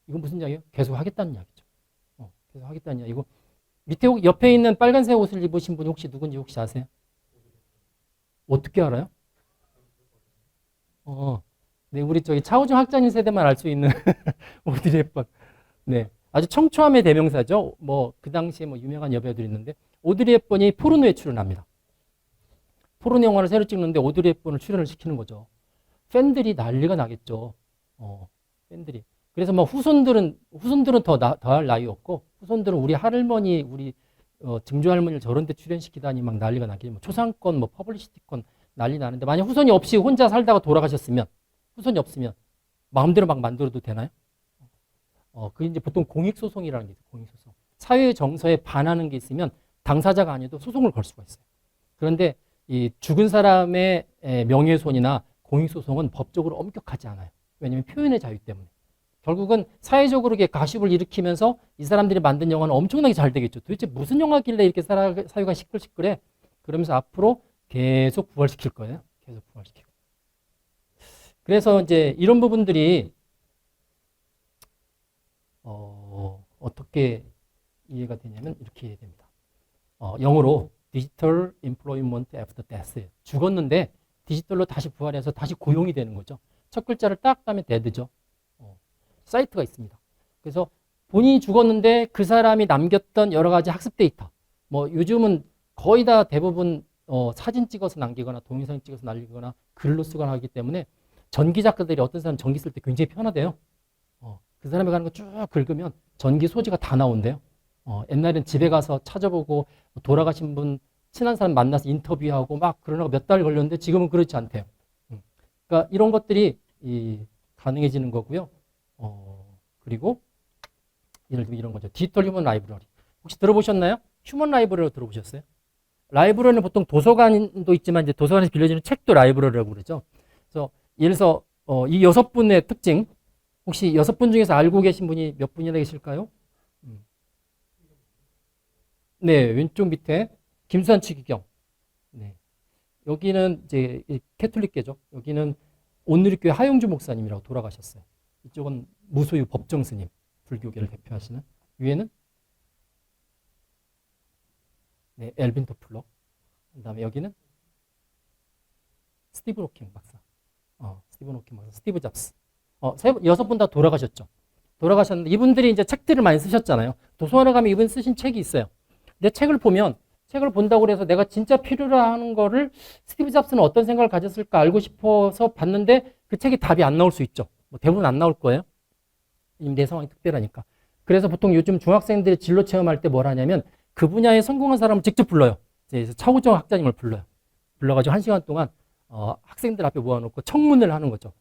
이건 무슨 이야기예요? 계속 하겠다는 이야기죠. 계속 하겠다는 이야기고 밑에 옆에 있는 빨간색 옷을 입으신 분이 혹시 누군지 혹시 아세요? 어떻게 알아요? 네, 우리 저기 차우정 학자님 세대만 알 수 있는 오드리 헵번. 네, 아주 청초함의 대명사죠. 뭐 그 당시에 뭐 유명한 여배우들이 있는데 오드리 헵번이 포르노에 출연합니다. 포르노 영화를 새로 찍는데 오드리 헵번을 출연을 시키는 거죠. 팬들이 난리가 나겠죠. 팬들이. 그래서 뭐 후손들은 더할 나위 없고 후손들은 우리 할머니, 우리 증조 할머니를 저런 데 출연시키다니 막 난리가 나겠죠. 뭐 초상권, 뭐 퍼블리시티권 난리 나는데 만약 후손이 없이 혼자 살다가 돌아가셨으면 후손이 없으면 마음대로 막 만들어도 되나요? 그게 이제 보통 공익소송이라는 게 있어요. 공익소송. 사회 정서에 반하는 게 있으면 당사자가 아니어도 소송을 걸 수가 있어요. 그런데 이 죽은 사람의 명예훼손이나 공익소송은 법적으로 엄격하지 않아요. 왜냐하면 표현의 자유 때문에. 결국은 사회적으로 가십을 일으키면서 이 사람들이 만든 영화는 엄청나게 잘 되겠죠. 도대체 무슨 영화길래 이렇게 사회가 시끌시끌해? 그러면서 앞으로 계속 부활시킬 거예요. 계속 부활시키고. 그래서 이제 이런 부분들이 어떻게 이해가 되냐면 이렇게 이해됩니다. 영어로 Digital Employment After Death. 죽었는데 디지털로 다시 부활해서 다시 고용이 되는 거죠. 첫 글자를 딱 따면 dead죠. 사이트가 있습니다. 그래서 본인이 죽었는데 그 사람이 남겼던 여러 가지 학습 데이터. 뭐 요즘은 거의 다 대부분 사진 찍어서 남기거나 동영상 찍어서 남기거나 글로 쓰거나 하기 때문에 전기 작가들이 어떤 사람 전기 쓸 때 굉장히 편하대요. 그 사람이 가는 거 쭉 긁으면 전기 소지가 다 나온대요. 옛날엔 집에 가서 찾아보고 돌아가신 분 친한 사람 만나서 인터뷰하고 막 그러다가 몇 달 걸렸는데 지금은 그렇지 않대요. 그러니까 이런 것들이 가능해지는 거고요. 그리고 예를 들면 이런 거죠. 디지털 휴먼 라이브러리. 혹시 들어보셨나요? 휴먼 라이브러리 들어보셨어요? 라이브러리는 보통 도서관도 있지만 이제 도서관에서 빌려주는 책도 라이브러리라고 그러죠. 그래서 예를 들어서 이 6분의 특징 혹시 6분 중에서 알고 계신 분이 몇 분이나 계실까요? 네, 왼쪽 밑에 김수환 추기경. 네. 여기는 이제 캐톨릭계죠. 여기는 온누리교회 하용주 목사님이라고 돌아가셨어요. 이쪽은 무소유 법정 스님, 불교계를 대표하시는. 위에는 네, 엘빈 토플러. 그다음에 여기는 스티븐 호킹 박사. 스티븐 호킹 박사, 스티브 잡스. 6분 다 돌아가셨죠. 돌아가셨는데 이분들이 이제 책들을 많이 쓰셨잖아요. 도서관에 가면 이분 쓰신 책이 있어요. 근데 책을 본다고 해서 내가 진짜 필요로 하는 거를 스티브 잡스는 어떤 생각을 가졌을까 알고 싶어서 봤는데 그 책이 답이 안 나올 수 있죠. 뭐 대부분 안 나올 거예요. 내 상황이 특별하니까. 그래서 보통 요즘 중학생들이 진로 체험할 때 뭘 하냐면 그 분야에 성공한 사람을 직접 불러요. 그래서 차우정 학자님을 불러요. 불러가지고 1시간 동안 학생들 앞에 모아놓고 청문회를 하는 거죠.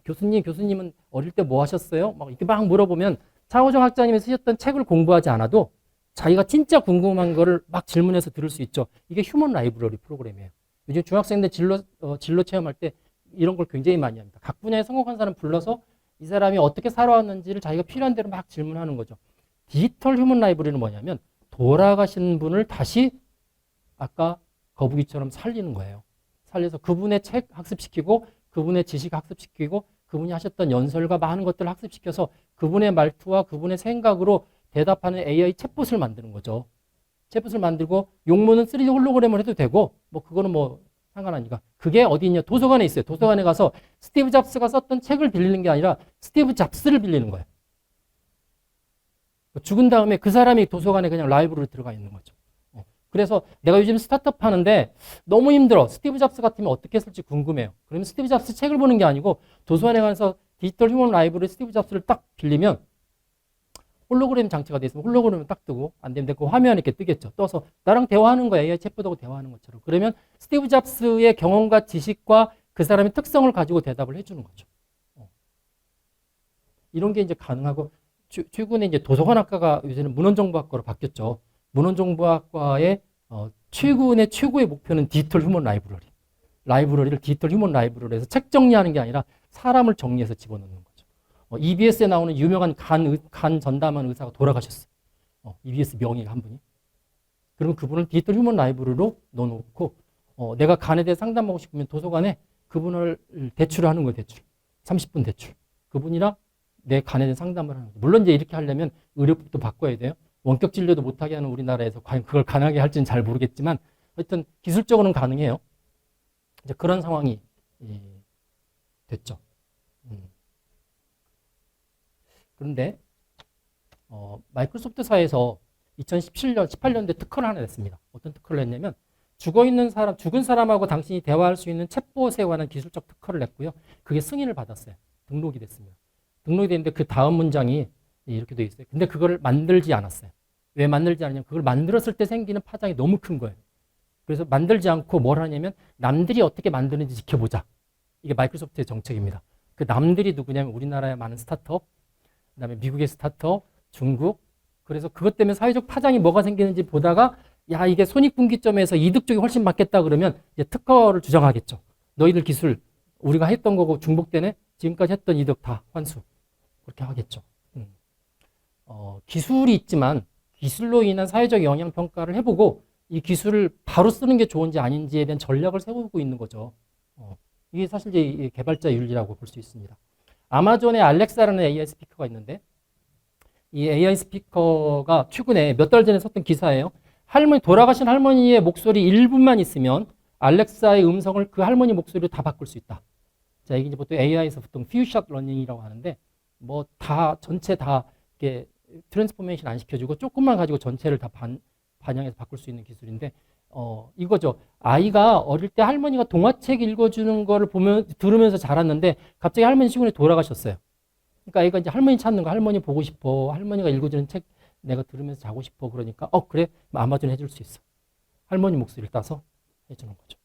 교수님은 어릴 때 뭐 하셨어요? 막 이렇게 막 물어보면 차우정 학자님이 쓰셨던 책을 공부하지 않아도 자기가 진짜 궁금한 거를 막 질문해서 들을 수 있죠. 이게 휴먼 라이브러리 프로그램이에요. 요즘 중학생들 진로 체험할 때 이런 걸 굉장히 많이 합니다. 각 분야에 성공한 사람 불러서 이 사람이 어떻게 살아왔는지를 자기가 필요한 대로 막 질문하는 거죠. 디지털 휴먼 라이브러리는 뭐냐면 돌아가신 분을 다시 아까 거북이처럼 살리는 거예요. 살려서 그분의 책 학습시키고 그분의 지식 학습시키고 그분이 하셨던 연설과 많은 것들을 학습시켜서 그분의 말투와 그분의 생각으로 대답하는 AI 챗봇을 만드는 거죠. 챗봇을 만들고 용문은 3D 홀로그램을 해도 되고 뭐 그거는 뭐 상관하니까. 그게 어디 있냐? 도서관에 있어요. 도서관에 가서 스티브 잡스가 썼던 책을 빌리는 게 아니라 스티브 잡스를 빌리는 거예요. 죽은 다음에 그 사람이 도서관에 그냥 라이브러리로 들어가 있는 거죠. 그래서 내가 요즘 스타트업 하는데 너무 힘들어. 스티브 잡스 같으면 어떻게 했을지 궁금해요. 그러면 스티브 잡스 책을 보는 게 아니고 도서관에 가서 디지털 휴먼 라이브러리 스티브 잡스를 딱 빌리면 홀로그램 장치가 돼 있으면 홀로그램을 딱 뜨고 안 되면 그 화면에 이렇게 뜨겠죠. 떠서 나랑 대화하는 거야. AI 챗봇하고 대화하는 것처럼. 그러면 스티브 잡스의 경험과 지식과 그 사람의 특성을 가지고 대답을 해주는 거죠. 이런 게 이제 가능하고 최근에 이제 도서관학과가 요새는 문헌정보학과로 바뀌었죠. 문헌정보학과의 최근의 최고의 목표는 디지털 휴먼 라이브러리를 디지털 휴먼 라이브러리에서 책 정리하는 게 아니라 사람을 정리해서 집어넣는 거죠. EBS에 나오는 유명한 간 전담한 의사가 돌아가셨어요. EBS 명의가 한 분이. 그러면 그분을 디지털 휴먼 라이브러리로 넣어놓고 내가 간에 대해 상담하고 싶으면 도서관에 그분을 대출하는 거예요. 대출. 30분 대출. 그분이랑 내 간에 대한 상담을 하는 거죠. 물론 이제 이렇게 하려면 의료법도 바꿔야 돼요. 원격 진료도 못하게 하는 우리나라에서 과연 그걸 가능하게 할지는 잘 모르겠지만 하여튼 기술적으로는 가능해요. 이제 그런 상황이 됐죠. 그런데 마이크로소프트사에서 2017년, 18년도에 특허를 하나 냈습니다. 어떤 특허를 냈냐면 죽은 사람하고 당신이 대화할 수 있는 챗봇에 관한 기술적 특허를 냈고요. 그게 승인을 받았어요. 등록이 됐습니다. 등록이 됐는데 그 다음 문장이 이렇게 돼 있어요. 근데 그걸 만들지 않았어요. 왜 만들지 않았냐면 그걸 만들었을 때 생기는 파장이 너무 큰 거예요. 그래서 만들지 않고 뭘 하냐면 남들이 어떻게 만드는지 지켜보자. 이게 마이크로소프트의 정책입니다. 그 남들이 누구냐면 우리나라의 많은 스타트업, 그다음에 미국의 스타트업, 중국. 그래서 그것 때문에 사회적 파장이 뭐가 생기는지 보다가 야 이게 손익분기점에서 이득 쪽이 훨씬 맞겠다 그러면 이제 특허를 주장하겠죠. 너희들 기술 우리가 했던 거고 중복되네. 지금까지 했던 이득 다 환수. 그렇게 하겠죠. 기술이 있지만 기술로 인한 사회적 영향 평가를 해보고 이 기술을 바로 쓰는 게 좋은지 아닌지에 대한 전략을 세우고 있는 거죠. 이게 사실 이제 개발자 윤리라고 볼 수 있습니다. 아마존의 알렉사라는 AI 스피커가 있는데 이 AI 스피커가 최근에 몇 달 전에 썼던 기사예요. 돌아가신 할머니의 목소리 1분만 있으면 알렉사의 음성을 그 할머니 목소리로 다 바꿀 수 있다. 자, 이게 이제 보통 AI에서 보통 퓨샷 러닝이라고 하는데 뭐 다 전체 다 이렇게 트랜스포메이션 안 시켜주고 조금만 가지고 전체를 다 반영해서 바꿀 수 있는 기술인데 이거죠. 아이가 어릴 때 할머니가 동화책 읽어주는 거를 들으면서 자랐는데 갑자기 할머니 시골에 돌아가셨어요. 그러니까 아이가 이제 할머니 찾는 거, 할머니 보고 싶어. 할머니가 읽어주는 책 내가 들으면서 자고 싶어. 그러니까 그래. 아마존 해줄 수 있어. 할머니 목소리를 따서 해주는 거죠.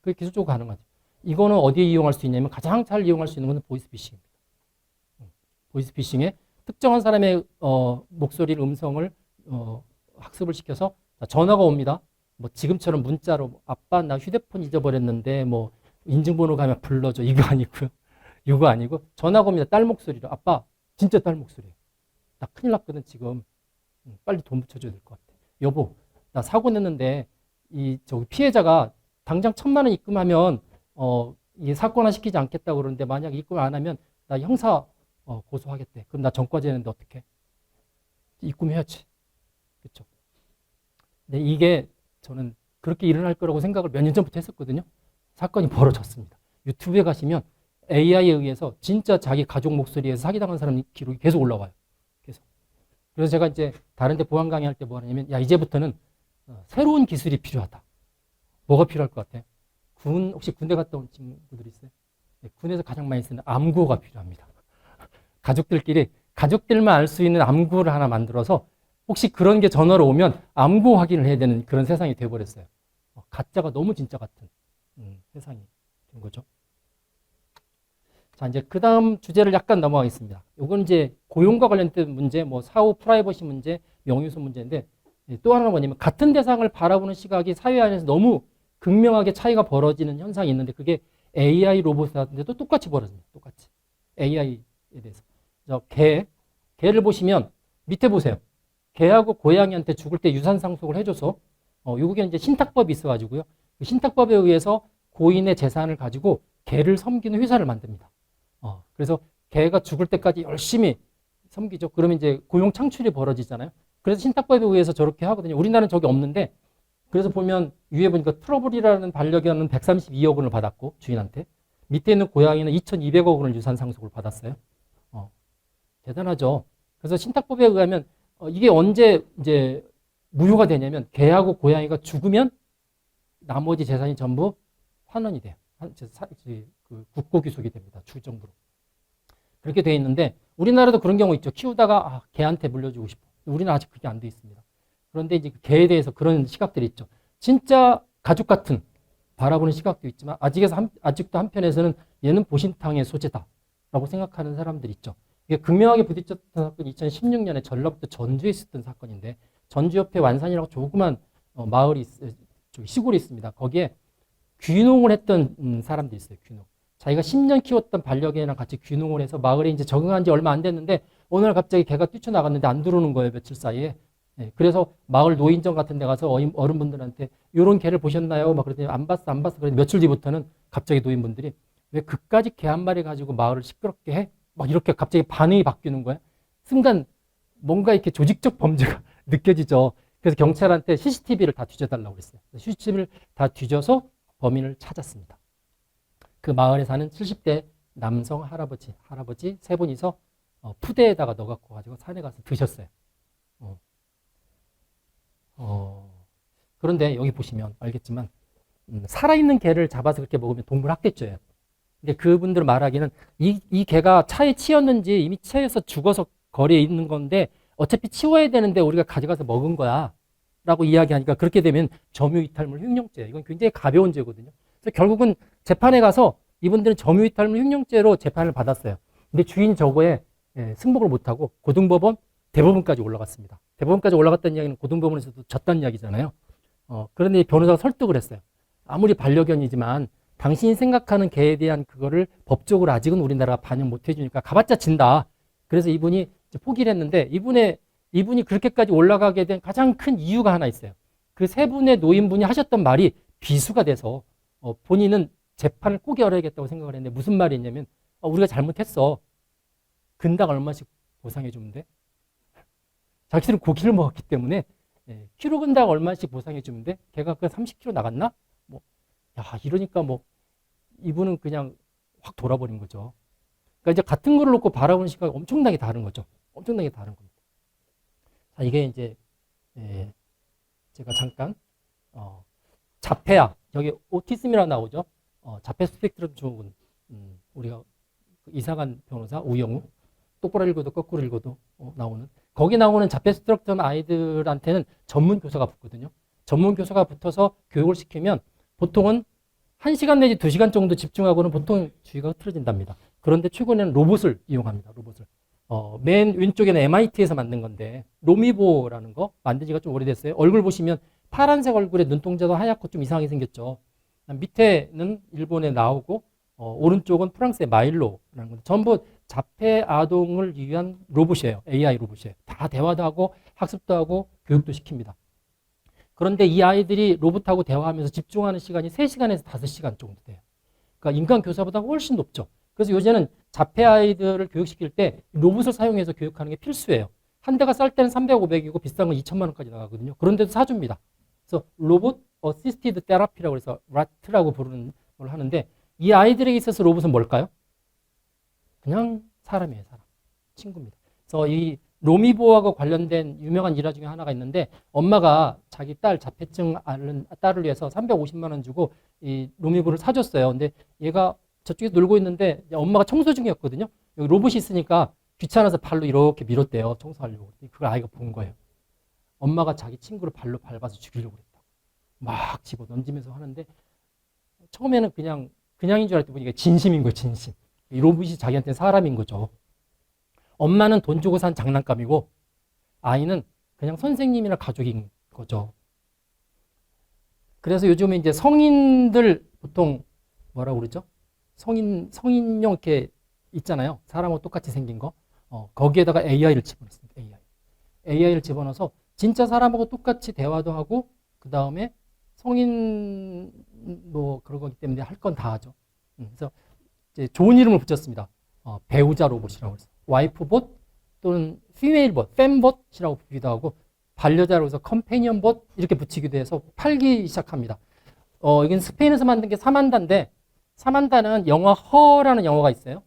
그게 기술적으로 가능하죠. 이거는 어디에 이용할 수 있냐면 가장 잘 이용할 수 있는 것은 보이스피싱입니다. 보이스피싱에 특정한 사람의 목소리를 음성을 학습을 시켜서 전화가 옵니다. 뭐 지금처럼 문자로 아빠 나 휴대폰 잊어버렸는데 뭐 인증번호 가면 불러줘. 이거 아니고요. 이거 아니고 전화가 옵니다. 딸 목소리로. 아빠 진짜 딸 목소리예요. 나 큰일 났거든 지금. 빨리 돈 붙여줘야 될 것 같아. 여보 나 사고 냈는데 저기 피해자가 당장 1,000만 원 입금하면 이 사건화 시키지 않겠다고 그러는데 만약 입금 안 하면 나 형사 고소하겠대. 그럼 나 전과제 내는데 어떡해? 입금해야지. 그렇죠? 근데 이게 저는 그렇게 일어날 거라고 생각을 몇 년 전부터 했었거든요. 사건이 벌어졌습니다. 유튜브에 가시면 AI에 의해서 진짜 자기 가족 목소리에서 사기당한 사람 기록이 계속 올라와요. 계속. 그래서 제가 이제 다른 데 보안 강의할 때 뭐 하냐면 야 이제부터는 새로운 기술이 필요하다. 뭐가 필요할 것 같아? 혹시 군대 갔다 온 친구들 있어요? 네, 군에서 가장 많이 쓰는 암구호가 필요합니다. 가족들만 알 수 있는 암구호를 하나 만들어서 혹시 그런 게 전화로 오면 암구 확인을 해야 되는 그런 세상이 돼버렸어요. 가짜가 너무 진짜 같은 세상이 된 거죠. 자, 이제 그 다음 주제를 약간 넘어가겠습니다. 이건 이제 고용과 관련된 문제, 뭐 사후 프라이버시 문제, 명예훼손 문제인데 또 하나는 뭐냐면 같은 대상을 바라보는 시각이 사회 안에서 너무 극명하게 차이가 벌어지는 현상이 있는데 그게 AI 로봇한테도 똑같이 벌어집니다. 똑같이. AI에 대해서. 개를 보시면 밑에 보세요. 개하고 고양이한테 죽을 때 유산 상속을 해줘서 요게 이제 신탁법이 있어가지고요. 그 신탁법에 의해서 고인의 재산을 가지고 개를 섬기는 회사를 만듭니다. 그래서 개가 죽을 때까지 열심히 섬기죠. 그러면 이제 고용 창출이 벌어지잖아요. 그래서 신탁법에 의해서 저렇게 하거든요. 우리나라는 저게 없는데 그래서 보면 위에 보니까 트러블이라는 반려견은 132억 원을 받았고 주인한테 밑에 있는 고양이는 2,200억 원을 유산 상속을 받았어요. 대단하죠. 그래서 신탁법에 의하면 이게 언제 이제 무효가 되냐면 개하고 고양이가 죽으면 나머지 재산이 전부 환원이 돼요. 국고 귀속이 됩니다. 주정부로. 그렇게 돼 있는데 우리나라도 그런 경우 있죠. 키우다가 개한테 물려주고 싶어. 우리는 아직 그게 안 돼 있습니다. 그런데 이제 개에 대해서 그런 시각들이 있죠. 진짜 가족 같은 바라보는 시각도 있지만 아직도 한편에서는 얘는 보신탕의 소재다라고 생각하는 사람들이 있죠. 이게 극명하게 부딪혔던 사건이 2016년에 전라북도 전주에 있었던 사건인데 전주 옆에 완산이라고 조그만 마을이 시골이 있습니다. 거기에 귀농을 했던 사람들이 있어요. 귀농. 자기가 10년 키웠던 반려견이랑 같이 귀농을 해서 마을에 이제 적응한 지 얼마 안 됐는데 어느 날 갑자기 개가 뛰쳐나갔는데 안 들어오는 거예요. 며칠 사이에. 네, 그래서 마을 노인정 같은 데 가서 어른분들한테 이런 개를 보셨나요? 막 그랬더니 안 봤어. 그랬더니 며칠 뒤부터는 갑자기 노인분들이 왜 그까짓 개 한 마리 가지고 마을을 시끄럽게 해? 막 이렇게 갑자기 반응이 바뀌는 거야. 순간 뭔가 이렇게 조직적 범죄가 느껴지죠. 그래서 경찰한테 CCTV를 다 뒤져달라고 그랬어요. CCTV를 다 뒤져서 범인을 찾았습니다. 그 마을에 사는 70대 남성 할아버지 세 분이서 푸대에다가 넣어갖고 가지고 산에 가서 드셨어요. 그런데 여기 보시면 알겠지만 살아있는 개를 잡아서 그렇게 먹으면 동물학대죄예요. 근데 그분들 말하기는 이 개가 차에 치였는지 이미 차에서 죽어서 거리에 있는 건데 어차피 치워야 되는데 우리가 가져가서 먹은 거야 라고 이야기하니까 그렇게 되면 점유이탈물 횡령죄, 이건 굉장히 가벼운 죄거든요. 그래서 결국은 재판에 가서 이분들은 점유이탈물 횡령죄로 재판을 받았어요. 근데 주인 저거에 승복을 못하고 고등법원, 대법원까지 올라갔습니다. 대법원까지 올라갔다는 이야기는 고등법원에서도 졌다는 이야기잖아요. 그런데 변호사가 설득을 했어요. 아무리 반려견이지만 당신이 생각하는 개에 대한 그거를 법적으로 아직은 우리나라가 반영 못 해주니까 가봤자 진다. 그래서 이분이 포기를 했는데 이분이 그렇게까지 올라가게 된 가장 큰 이유가 하나 있어요. 그 세 분의 노인분이 하셨던 말이 비수가 돼서 본인은 재판을 꼭 열어야겠다고 생각을 했는데 무슨 말이 있냐면 우리가 잘못했어. 근당 얼마씩 보상해 주면 돼? 자기들은 고기를 먹었기 때문에 키로 근당 얼마씩 보상해 주면 돼? 걔가 그 30kg 나갔나? 이러니까 이분은 그냥 확 돌아버린 거죠. 그러니까 이제 같은 거를 놓고 바라보는 시각이 엄청나게 다른 거죠. 엄청나게 다른 겁니다. 자, 이게 이제 제가 잠깐 자폐아, 여기 오티즘이라 나오죠. 자폐 스펙트럼 증후군. 우리가 이상한 변호사 우영우, 똑바로 읽어도 거꾸로 읽어도 나오는, 거기 나오는 자폐 스펙트럼 아이들한테는 전문 교사가 붙거든요. 전문 교사가 붙어서 교육을 시키면 보통은 1시간 내지 2시간 정도 집중하고는 보통 주의가 흐트러진답니다. 그런데 최근에는 로봇을 이용합니다. 로봇을. 맨 왼쪽에는 MIT에서 만든 건데 로미보라는 거 만든 지가 좀 오래됐어요. 얼굴 보시면 파란색 얼굴에 눈동자도 하얗고 좀 이상하게 생겼죠. 밑에는 일본에 나오고 오른쪽은 프랑스의 마일로라는 건데 전부 자폐 아동을 위한 로봇이에요. AI 로봇이에요. 다 대화도 하고 학습도 하고 교육도 시킵니다. 그런데 이 아이들이 로봇하고 대화하면서 집중하는 시간이 3시간에서 5시간 정도 돼요. 그러니까 인간 교사보다 훨씬 높죠. 그래서 요새는 자폐 아이들을 교육시킬 때 로봇을 사용해서 교육하는 게 필수예요. 한 대가 쌀 때는 300, 500이고 비싼 건 2천만 원까지 나가거든요. 그런데도 사줍니다. 그래서 로봇 어시스티드 테라피라고 해서 RAT라고 부르는 걸 하는데 이 아이들에게 있어서 로봇은 뭘까요? 그냥 사람이에요, 사람. 친구입니다. 그래서 이 로미보하고 관련된 유명한 일화 중에 하나가 있는데 엄마가 자기 딸 자폐증 앓는 딸을 위해서 350만 원 주고 이 로미보를 사줬어요. 근데 얘가 저쪽에서 놀고 있는데 엄마가 청소 중이었거든요. 여기 로봇이 있으니까 귀찮아서 발로 이렇게 밀었대요. 청소하려고. 그걸 아이가 본 거예요. 엄마가 자기 친구를 발로 밟아서 죽이려고 그랬다. 막 집어 던지면서 하는데 처음에는 그냥인 줄 알았더니 보니까 진심인 거예요. 진심. 이 로봇이 자기한테는 사람인 거죠. 엄마는 돈 주고 산 장난감이고 아이는 그냥 선생님이나 가족인 거죠. 그래서 요즘에 이제 성인들 보통 뭐라고 그러죠? 성인용 이렇게 있잖아요. 사람하고 똑같이 생긴 거. 거기에다가 AI를 집어넣습니다. AI를 집어넣어서 진짜 사람하고 똑같이 대화도 하고 그 다음에 성인 그런 거기 때문에 할 건 다 하죠. 그래서 이제 좋은 이름을 붙였습니다. 배우자 로봇이라고 해서 와이프봇 또는 피메일봇, fem봇이라고 부르기도 하고 반려자로 해서 컴패니언봇 이렇게 붙이기도 해서 팔기 시작합니다. 이건 스페인에서 만든 게 사만다인데 사만다는 영화 허라는 영화가 있어요.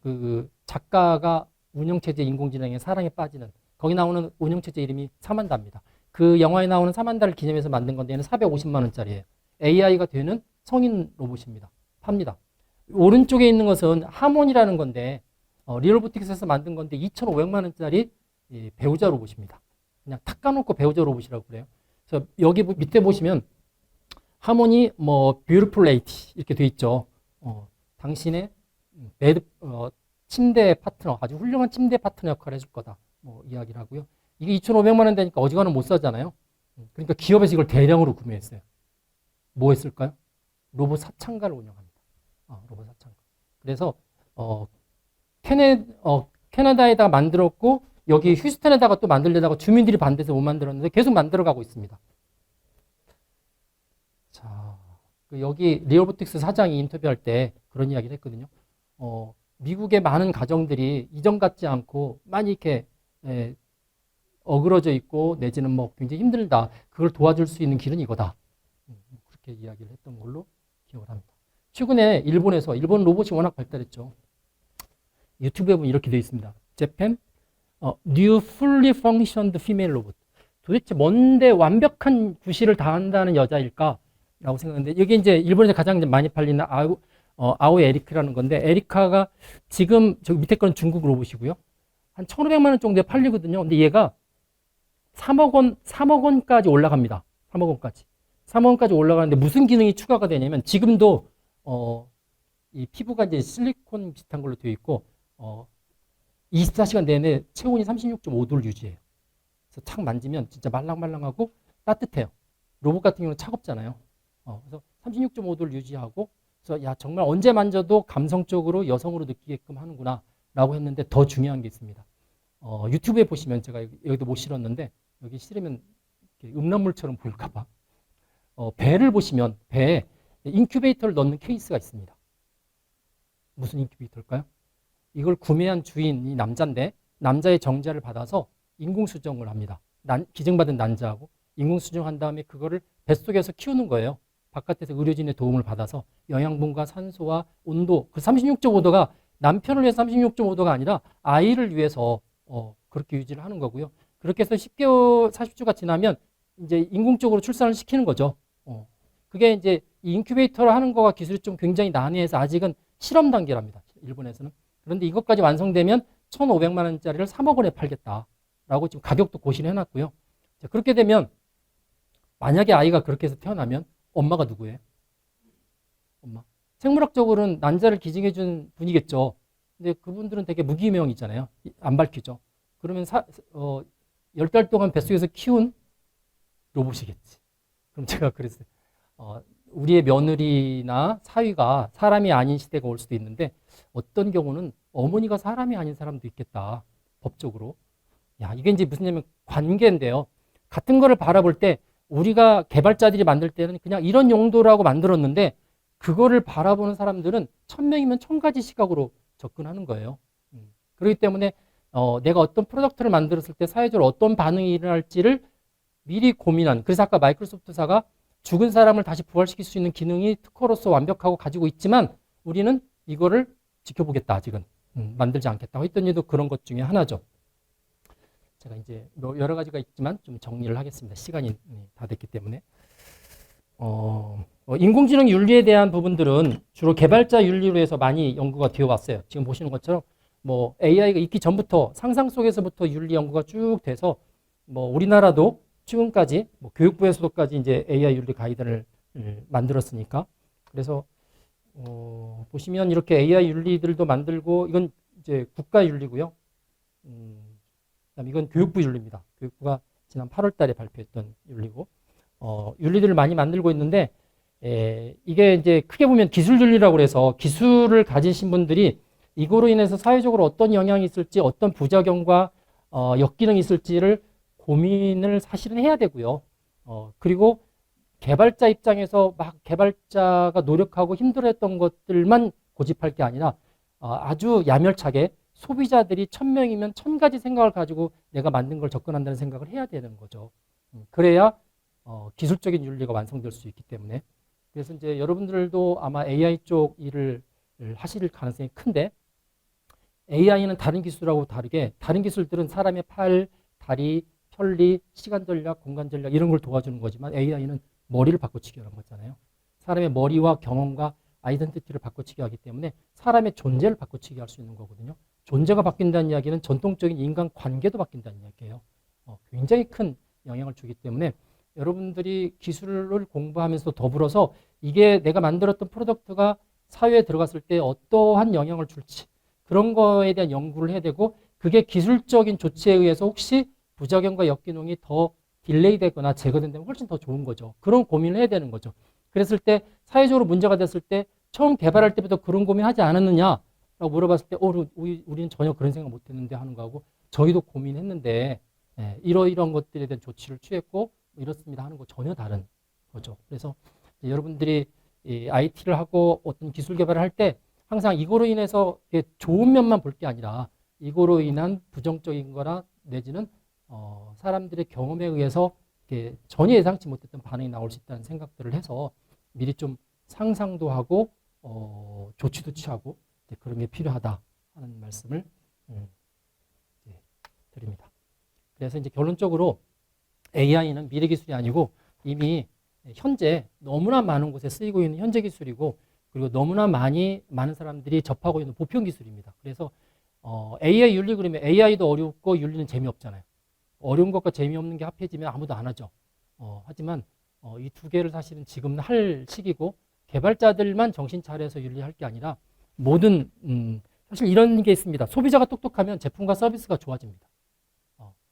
그 작가가 운영체제 인공지능의 사랑에 빠지는 거기 나오는 운영체제 이름이 사만다입니다. 그 영화에 나오는 사만다를 기념해서 만든 건데 얘는 450만 원짜리예요. AI가 되는 성인 로봇입니다. 팝니다. 오른쪽에 있는 것은 하몬이라는 건데 리얼로보틱스에서 만든 건데 2,500만 원짜리 배우자 로봇입니다. 그냥 탁 까놓고 배우자 로봇이라고 그래요. 그래서 여기 밑에 보시면 하모니 뭐 뷰티풀 레이티 이렇게 돼 있죠. 당신의 침대 파트너, 아주 훌륭한 침대 파트너 역할을 해줄 거다. 뭐 이야기를 하고요. 이게 2,500만 원 되니까 어지간하면 못 사잖아요. 그러니까 기업에서 이걸 대량으로 구매했어요. 뭐 했을까요? 로봇 사창가를 운영합니다. 로봇 사창가. 그래서 캐나다에다가 만들었고 여기 휴스턴에다가 또 만들려다가 주민들이 반대해서 못 만들었는데 계속 만들어가고 있습니다. 자, 여기 리얼로보틱스 사장이 인터뷰할 때 그런 이야기를 했거든요. 미국의 많은 가정들이 이전 같지 않고 많이 이렇게 어그러져 있고 내지는 뭐 굉장히 힘들다. 그걸 도와줄 수 있는 길은 이거다. 그렇게 이야기를 했던 걸로 기억을 합니다. 최근에 일본 로봇이 워낙 발달했죠. 유튜브에 보면 이렇게 되어 있습니다. 재팬 New Fully Functioned Female Robot. 도대체 뭔데 완벽한 구실을 다한다는 여자일까? 라고 생각했는데 여기 이제 일본에서 가장 많이 팔리는 아오이 에리카라는 건데 에리카가 지금 저기 밑에 거는 중국 로봇이고요. 한 1,500만 원 정도에 팔리거든요. 근데 얘가 3억 원까지 올라갑니다. 3억 원까지. 3억 원까지 올라가는데 무슨 기능이 추가가 되냐면 지금도 이 피부가 이제 실리콘 비슷한 걸로 되어 있고 24시간 내내 체온이 36.5도를 유지해요. 그래서 탁 만지면 진짜 말랑말랑하고 따뜻해요. 로봇 같은 경우는 차갑잖아요. 그래서 36.5도를 유지하고 그래서 야 정말 언제 만져도 감성적으로 여성으로 느끼게끔 하는구나 라고 했는데 더 중요한 게 있습니다. 유튜브에 보시면 제가 여기도 못 실었는데 여기 실으면 음란물처럼 보일까봐 배를 보시면 배에 인큐베이터를 넣는 케이스가 있습니다. 무슨 인큐베이터일까요? 이걸 구매한 주인이 남자인데 남자의 정자를 받아서 인공수정을 합니다. 기증받은 난자하고 인공수정한 다음에 그거를 뱃속에서 키우는 거예요. 바깥에서 의료진의 도움을 받아서 영양분과 산소와 온도, 그 36.5도가 남편을 위해서 36.5도가 아니라 아이를 위해서 그렇게 유지를 하는 거고요. 그렇게 해서 10개월, 40주가 지나면 이제 인공적으로 출산을 시키는 거죠. 그게 이제 이 인큐베이터를 하는 거가 기술이 좀 굉장히 난해해서 아직은 실험 단계랍니다. 일본에서는. 그런데 이것까지 완성되면 1,500만 원짜리를 3억 원에 팔겠다라고 지금 가격도 고시를 해놨고요. 자, 그렇게 되면 만약에 아이가 그렇게 해서 태어나면 엄마가 누구예요? 엄마. 생물학적으로는 난자를 기증해준 분이겠죠. 근데 그분들은 되게 무기명이잖아요. 안 밝히죠. 그러면 10달 동안 뱃속에서 키운 로봇이겠지. 그럼 제가 그랬어요. 우리의 며느리나 사위가 사람이 아닌 시대가 올 수도 있는데 어떤 경우는 어머니가 사람이 아닌 사람도 있겠다. 법적으로. 야, 이게 이제 무슨 관계인데요. 같은 거를 바라볼 때 우리가 개발자들이 만들 때는 그냥 이런 용도라고 만들었는데 그거를 바라보는 사람들은 1,000명이면 1,000가지 시각으로 접근하는 거예요. 그렇기 때문에 내가 어떤 프로덕트를 만들었을 때 사회적으로 어떤 반응이 일어날지를 미리 고민한. 그래서 아까 마이크로소프트사가 죽은 사람을 다시 부활시킬 수 있는 기능이 특허로서 완벽하고 가지고 있지만 우리는 이거를 지켜보겠다. 아직은 만들지 않겠다고 했던 일도 그런 것 중에 하나죠. 제가 이제 여러 가지가 있지만 좀 정리를 하겠습니다. 시간이 다 됐기 때문에. 인공지능 윤리에 대한 부분들은 주로 개발자 윤리로 해서 많이 연구가 되어 왔어요. 지금 보시는 것처럼 뭐 AI가 있기 전부터 상상 속에서부터 윤리 연구가 쭉 돼서 뭐 우리나라도 지금까지 뭐 교육부에서도까지 이제 AI 윤리 가이드를 만들었으니까 그래서 보시면 이렇게 AI 윤리들도 만들고 이건 이제 국가 윤리고요. 그다음 이건 교육부 윤리입니다. 교육부가 지난 8월 달에 발표했던 윤리고 윤리들을 많이 만들고 있는데 이게 이제 크게 보면 기술 윤리라고 해서 기술을 가지신 분들이 이거로 인해서 사회적으로 어떤 영향이 있을지 어떤 부작용과 역기능이 있을지를 고민을 사실은 해야 되고요. 그리고 개발자 입장에서 막 개발자가 노력하고 힘들어했던 것들만 고집할 게 아니라 아주 야멸차게 소비자들이 1,000명이면 1,000가지 생각을 가지고 내가 만든 걸 접근한다는 생각을 해야 되는 거죠. 그래야 기술적인 윤리가 완성될 수 있기 때문에. 그래서 이제 여러분들도 아마 AI 쪽 일을 하실 가능성이 큰데 AI는 다른 기술하고 다르게 다른 기술들은 사람의 팔, 다리, 편리, 시간 전략, 공간 전략 이런 걸 도와주는 거지만 AI는 머리를 바꿔치기 하는 거잖아요. 사람의 머리와 경험과 아이덴티티를 바꿔치기 하기 때문에 사람의 존재를 바꿔치기 할 수 있는 거거든요. 존재가 바뀐다는 이야기는 전통적인 인간 관계도 바뀐다는 이야기예요. 굉장히 큰 영향을 주기 때문에 여러분들이 기술을 공부하면서 더불어서 이게 내가 만들었던 프로덕트가 사회에 들어갔을 때 어떠한 영향을 줄지 그런 거에 대한 연구를 해야 되고 그게 기술적인 조치에 의해서 혹시 부작용과 역기능이 더 딜레이 되거나 제거된다면 훨씬 더 좋은 거죠. 그런 고민을 해야 되는 거죠. 그랬을 때 사회적으로 문제가 됐을 때 처음 개발할 때부터 그런 고민하지 않았느냐라고 물어봤을 때 우리는 전혀 그런 생각 못 했는데 하는 거하고 저희도 고민했는데 이런 것들에 대한 조치를 취했고 이렇습니다 하는 거 전혀 다른 거죠. 그래서 여러분들이 IT를 하고 어떤 기술 개발을 할 때 항상 이거로 인해서 좋은 면만 볼 게 아니라 이거로 인한 부정적인 거나 내지는 사람들의 경험에 의해서 전혀 예상치 못했던 반응이 나올 수 있다는 생각들을 해서 미리 좀 상상도 하고 조치도 취하고 그런 게 필요하다 하는 말씀을 드립니다. 그래서 이제 결론적으로 AI는 미래 기술이 아니고 이미 현재 너무나 많은 곳에 쓰이고 있는 현재 기술이고 그리고 너무나 많은 사람들이 접하고 있는 보편 기술입니다. 그래서 AI 윤리 그러면 AI도 어렵고 윤리는 재미없잖아요. 어려운 것과 재미없는 게 합해지면 아무도 안 하죠. 하지만 이 두 개를 사실은 지금은 할 시기고 개발자들만 정신 차려서 윤리할 게 아니라 모든 사실 이런 게 있습니다. 소비자가 똑똑하면 제품과 서비스가 좋아집니다.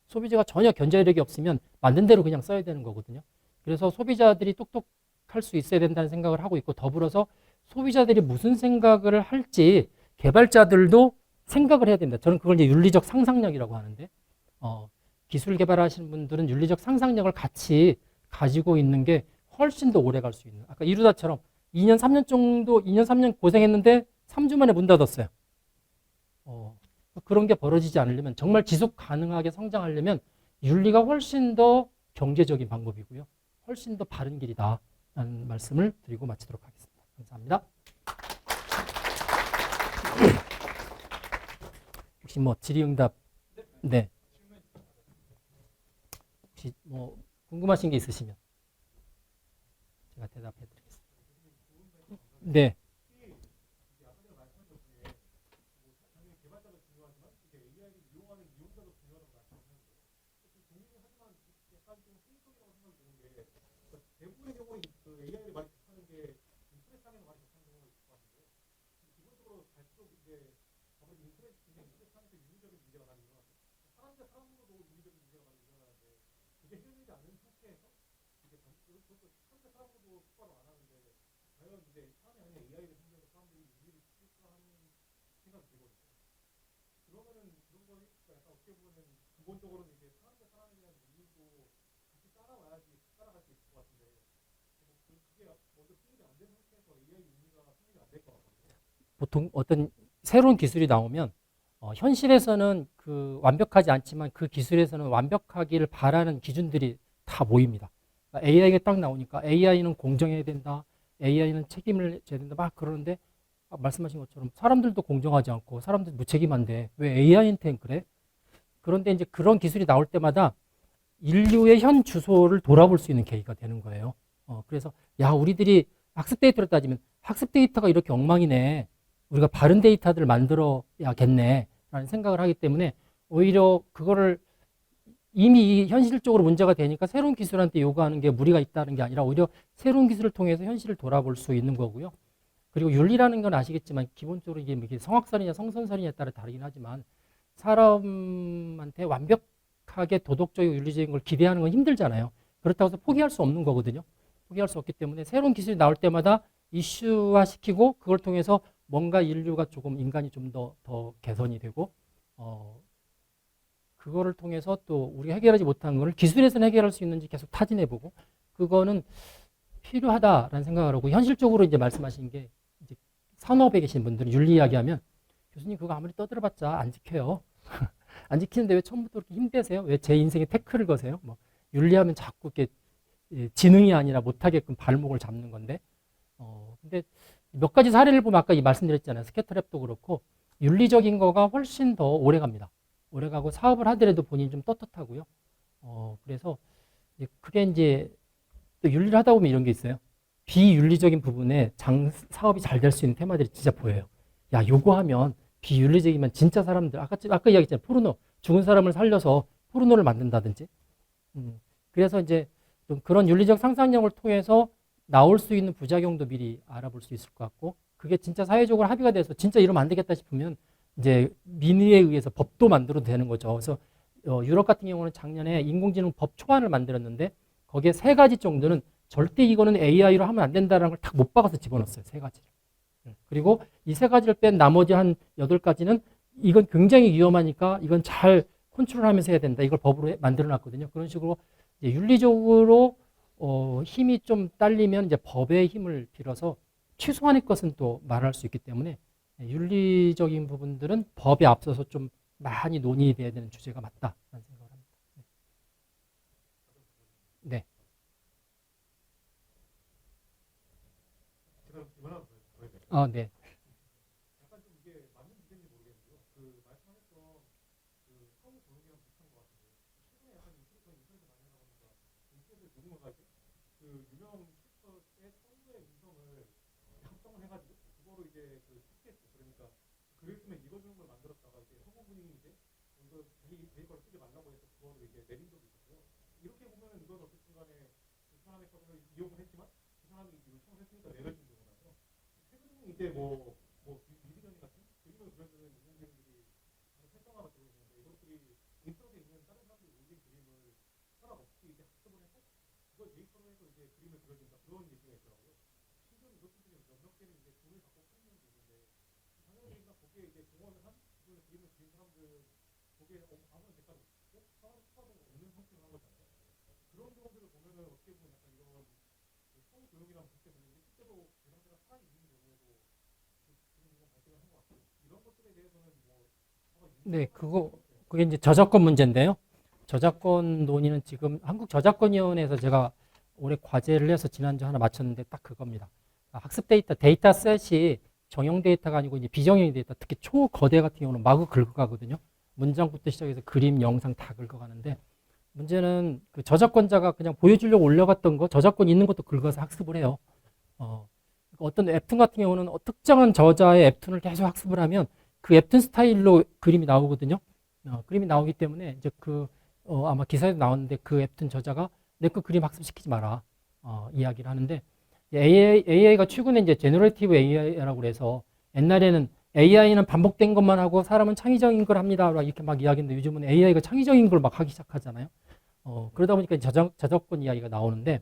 소비자가 전혀 견제력이 없으면 만든 대로 그냥 써야 되는 거거든요. 그래서 소비자들이 똑똑할 수 있어야 된다는 생각을 하고 있고 더불어서 소비자들이 무슨 생각을 할지 개발자들도 생각을 해야 됩니다. 저는 그걸 이제 윤리적 상상력이라고 하는데 기술 개발하시는 분들은 윤리적 상상력을 같이 가지고 있는 게 훨씬 더 오래 갈 수 있는 아까 이루다처럼 2년 3년 정도 2년 3년 고생했는데 3주 만에 문 닫았어요. 그런 게 벌어지지 않으려면 정말 지속 가능하게 성장하려면 윤리가 훨씬 더 경제적인 방법이고요. 훨씬 더 바른 길이다 라는 말씀을 드리고 마치도록 하겠습니다. 감사합니다. 혹시 뭐 질의응답 네. 혹시 뭐 궁금하신 게 있으시면 제가 대답해 드리겠습니다. 네. 보통 어떤 새로운 기술이 나오면 현실에서는 그 완벽하지 않지만 그 기술에서는 완벽하기를 바라는 기준들이 다 모입니다. 그러니까 AI가 딱 나오니까 AI는 공정해야 된다. AI는 책임을 져야 된다. 막 그러는데 말씀하신 것처럼 사람들도 공정하지 않고 사람들 무책임한데 왜 AI한테는 그래? 그런데 이제 그런 기술이 나올 때마다 인류의 현 주소를 돌아볼 수 있는 계기가 되는 거예요. 그래서 야 우리들이 학습 데이터를 따지면 학습 데이터가 이렇게 엉망이네. 우리가 바른 데이터들을 만들어야겠네 라는 생각을 하기 때문에 오히려 그거를 이미 현실적으로 문제가 되니까 새로운 기술한테 요구하는 게 무리가 있다는 게 아니라 오히려 새로운 기술을 통해서 현실을 돌아볼 수 있는 거고요. 그리고 윤리라는 건 아시겠지만 기본적으로 이게 성악설이냐 성선설이냐에 따라 다르긴 하지만 사람한테 완벽하게 도덕적이고 윤리적인 걸 기대하는 건 힘들잖아요. 그렇다고 해서 포기할 수 없는 거거든요. 포기할 수 없기 때문에 새로운 기술이 나올 때마다 이슈화시키고 그걸 통해서 뭔가 인류가 조금 인간이 좀 더 개선이 되고 그거를 통해서 또 우리가 해결하지 못한 거를 기술에서는 해결할 수 있는지 계속 타진해보고 그거는 필요하다라는 생각을 하고 현실적으로 이제 말씀하신 게 이제 산업에 계신 분들은 윤리 이야기하면 교수님 그거 아무리 떠들어봤자 안 지켜요. 안 지키는데 왜 처음부터 그렇게 힘빼세요? 왜 제 인생에 태클을 거세요? 뭐 윤리하면 자꾸 이렇게 지능이 아니라 못하게끔 발목을 잡는 건데 근데 몇 가지 사례를 보면 아까 말씀드렸잖아요. 스캐터랩도 그렇고 윤리적인 거가 훨씬 더 오래 갑니다. 오래 가고 사업을 하더라도 본인이 좀 떳떳하고요. 그래서 그게 이제 또 윤리를 하다 보면 이런 게 있어요. 비윤리적인 부분에 사업이 잘 될 수 있는 테마들이 진짜 보여요. 야, 요거 하면 비윤리적이면 진짜 사람들, 아까 이야기했잖아요. 포르노, 죽은 사람을 살려서 포르노를 만든다든지. 그래서 이제 좀 그런 윤리적 상상력을 통해서 나올 수 있는 부작용도 미리 알아볼 수 있을 것 같고, 그게 진짜 사회적으로 합의가 돼서 진짜 이러면 안 되겠다 싶으면 이제 민의에 의해서 법도 만들어도 되는 거죠. 그래서 유럽 같은 경우는 작년에 인공지능 법 초안을 만들었는데 거기에 3가지 정도는 절대 이거는 AI로 하면 안 된다는 걸 딱 못 박아서 집어넣었어요. 3가지를. 그리고 이 3가지를 뺀 나머지 한 8가지는 이건 굉장히 위험하니까 이건 잘 컨트롤하면서 해야 된다. 이걸 법으로 만들어놨거든요. 그런 식으로 이제 윤리적으로 힘이 좀 딸리면 이제 법의 힘을 빌어서 최소한의 것은 또 말할 수 있기 때문에 윤리적인 부분들은 법에 앞서서 좀 많이 논의돼야 되는 주제가 맞다라는 생각을 합니다. 네. 네. 네, 그게 이제 저작권 문제인데요. 저작권 논의는 지금 한국저작권위원회에서 제가 올해 과제를 해서 지난주 하나 마쳤는데 딱 그겁니다. 학습 데이터셋이 정형 데이터가 아니고 이제 비정형 데이터, 특히 초거대 같은 경우는 마구 긁어가거든요. 문장부터 시작해서 그림, 영상 다 긁어가는데 문제는 그 저작권자가 그냥 보여주려고 올려갔던 거, 저작권 있는 것도 긁어서 학습을 해요. 어떤 웹툰 같은 경우는 특정한 저자의 웹툰을 계속 학습을 하면 그 웹툰 스타일로 그림이 나오거든요. 그림이 나오기 때문에 이제 아마 기사에도 나왔는데 그 웹툰 저자가 내 거 그림 학습시키지 마라 이야기를 하는데 AI가 최근에 이제 제너레이티브 AI라고 그래서 옛날에는 AI는 반복된 것만 하고 사람은 창의적인 걸 합니다. 이렇게 막 이야기했는데 요즘은 AI가 창의적인 걸 막 하기 시작하잖아요. 그러다 보니까 저작권 이야기가 나오는데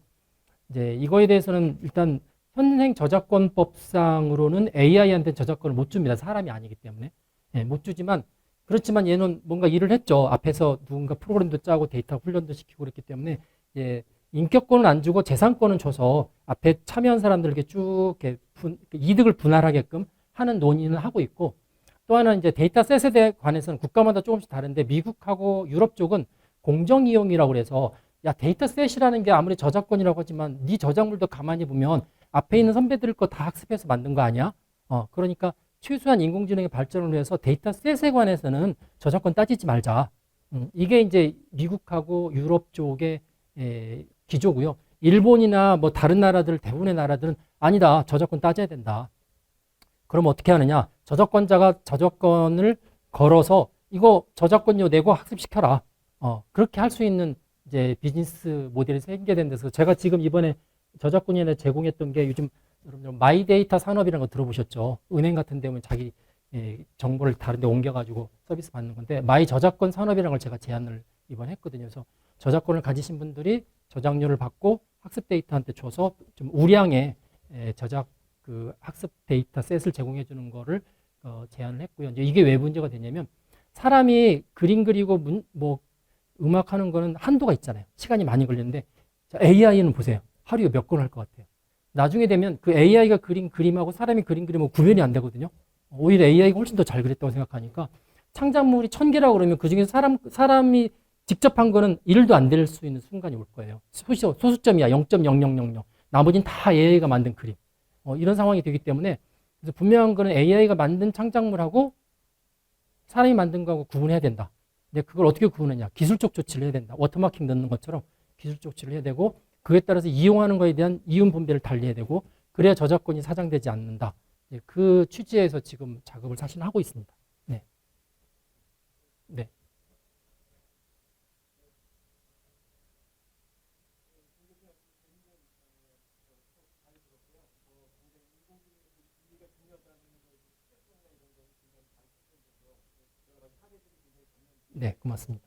이제 이거에 대해서는 일단 현행 저작권법상으로는 AI한테 저작권을 못 줍니다. 사람이 아니기 때문에. 못 주지만 그렇지만 얘는 뭔가 일을 했죠. 앞에서 누군가 프로그램도 짜고 데이터 훈련도 시키고 그랬기 때문에 인격권은 안 주고 재산권은 줘서 앞에 참여한 사람들에게 쭉 이렇게 이득을 분할하게끔 하는 논의는 하고 있고 또 하나는 이제 데이터셋에 관해서는 국가마다 조금씩 다른데 미국하고 유럽 쪽은 공정이용이라고 그래서 야 데이터셋이라는 게 아무리 저작권이라고 하지만 네 저작물도 가만히 보면 앞에 있는 선배들 거 다 학습해서 만든 거 아니야? 그러니까 최소한 인공지능의 발전을 위해서 데이터셋에 관해서는 저작권 따지지 말자. 이게 이제 미국하고 유럽 쪽의 기조고요. 일본이나 뭐 다른 나라들, 대부분의 나라들은 아니다. 저작권 따져야 된다. 그럼 어떻게 하느냐? 저작권자가 저작권을 걸어서 이거 저작권료 내고 학습시켜라. 그렇게 할 수 있는 이제 비즈니스 모델이 생겨야 된다서 제가 지금 이번에 저작권위원회 제공했던 게 요즘 여러분들 마이데이터 산업이라는 거 들어보셨죠? 은행 같은 데면 자기 정보를 다른 데 옮겨가지고 서비스 받는 건데 마이 저작권 산업이라는 걸 제가 제안을 이번에 했거든요. 그래서 저작권을 가지신 분들이 저작료를 받고 학습 데이터한테 줘서 좀 우량의 학습 데이터 셋을 제공해 주는 거를 제안을 했고요. 이제 이게 왜 문제가 되냐면 사람이 그림 그리고 음악 하는 거는 한도가 있잖아요. 시간이 많이 걸리는데 AI는 보세요. 하루에 몇 건 할 것 같아요. 나중에 되면 그 AI가 그린 그림하고 사람이 그린 그림하고 구별이 안 되거든요. 오히려 AI가 훨씬 더 잘 그렸다고 생각하니까 창작물이 1000개라고 그러면 그중에 사람이 직접 한 거는 1도 안 될 수 있는 순간이 올 거예요. 소수점이야. 0.0000. 나머지는 다 AI가 만든 그림. 이런 상황이 되기 때문에 그래서 분명한 거는 AI가 만든 창작물하고 사람이 만든 거하고 구분해야 된다. 근데 그걸 어떻게 구분하냐? 기술적 조치를 해야 된다. 워터마킹 넣는 것처럼 기술적 조치를 해야 되고 그에 따라서 이용하는 것에 대한 이윤 분배를 달리해야 되고 그래야 저작권이 사장되지 않는다. 그 취지에서 지금 작업을 사실 하고 있습니다. 네. 네, 고맙습니다.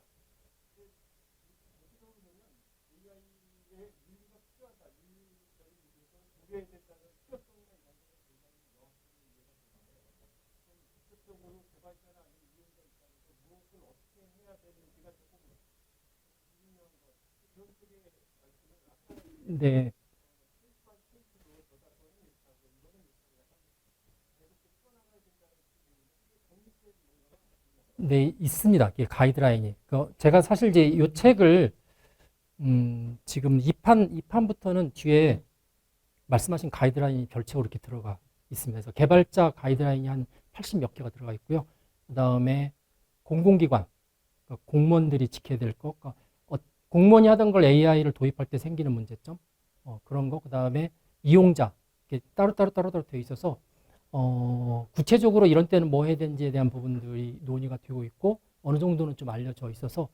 네, 네, 있습니다. 이게 가이드라인이. 제가 사실 이제 이 책을 지금 2판부터는 뒤에 말씀하신 가이드라인이 별책으로 이렇게 들어가 있습니다. 그래서 개발자 가이드라인이 한 80 몇 개가 들어가 있고요. 그 다음에 공공기관, 그러니까 공무원들이 지켜야 될 것, 그러니까 공무원이 하던 걸 AI를 도입할 때 생기는 문제점, 그런 거, 그 다음에 이용자, 이렇게 따로따로 되어 있어서, 구체적으로 이런 때는 뭐 해야 되는지에 대한 부분들이 논의가 되고 있고, 어느 정도는 좀 알려져 있어서,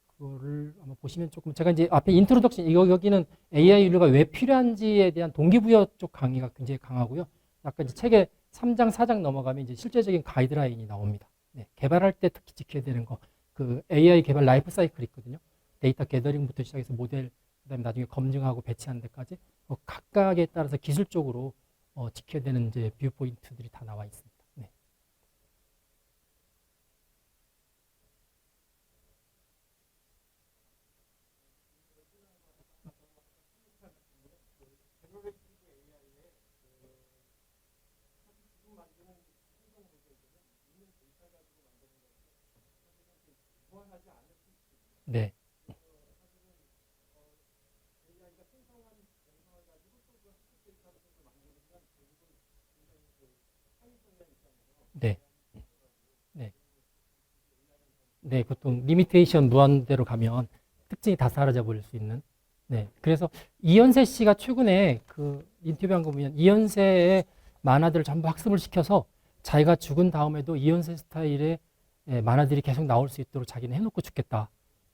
그거를 한번 보시면 조금, 제가 이제 앞에 인트로덕션, 여기는 AI 윤리가 왜 필요한지에 대한 동기부여 쪽 강의가 굉장히 강하고요. 아까 이제 책에 3장, 4장 넘어가면 이제 실제적인 가이드라인이 나옵니다. 네, 개발할 때 특히 지켜야 되는 거, 그 AI 개발 라이프 사이클이 있거든요. 데이터 게더링부터 시작해서 모델, 그다음에 나중에 검증하고 배치하는 데까지 각각에 따라서 기술적으로 지켜야 되는 이제 뷰 포인트들이 다 나와 있습니다. 네. 네. 네. 네. 네. 보통 리미테이션 무한대로 가면 특징이 다 사라져 버릴 수 있는. 네. 그래서 이현세 씨가 최근에 그 인터뷰한 거 보면 이현세의 만화들을 전부 학습을 시켜서 자기가 죽은 다음에도 이현세 스타일의 만화들이 계속 나올 수 있도록 자기는 해놓고 죽겠다.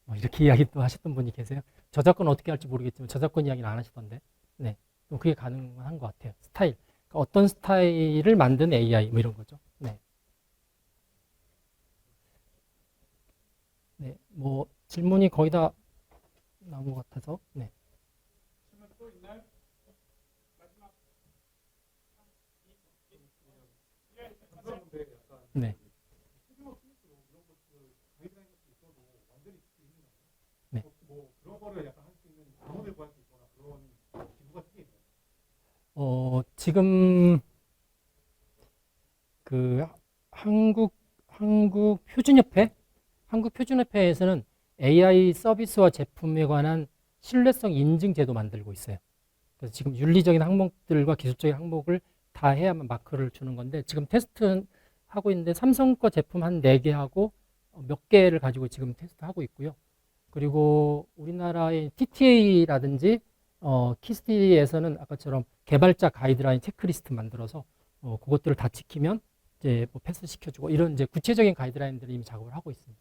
뭐 이렇게 이야기도 하셨던 분이 계세요. 저작권 어떻게 할지 모르겠지만 저작권 이야기는 안 하시던데. 네. 좀 그게 가능한 것 같아요. 스타일. 그러니까 어떤 스타일을 만든 AI 뭐 이런 거죠. 네. 네. 뭐 질문이 거의 다 나온 것 같아서. 네. 네. 네. 지금 그 한국 표준협회에서는 AI 서비스와 제품에 관한 신뢰성 인증 제도 만들고 있어요. 그래서 지금 윤리적인 항목들과 기술적인 항목을 다 해야만 마크를 주는 건데 지금 테스트 하고 있는데 삼성 거 제품 한 4개 하고 몇 개를 가지고 지금 테스트 하고 있고요. 그리고 우리나라의 TTA라든지 키스티에서는 아까처럼 개발자 가이드라인 체크리스트 만들어서 그것들을 다 지키면 이제 뭐 패스 시켜주고 이런 이제 구체적인 가이드라인들을 이미 작업을 하고 있습니다.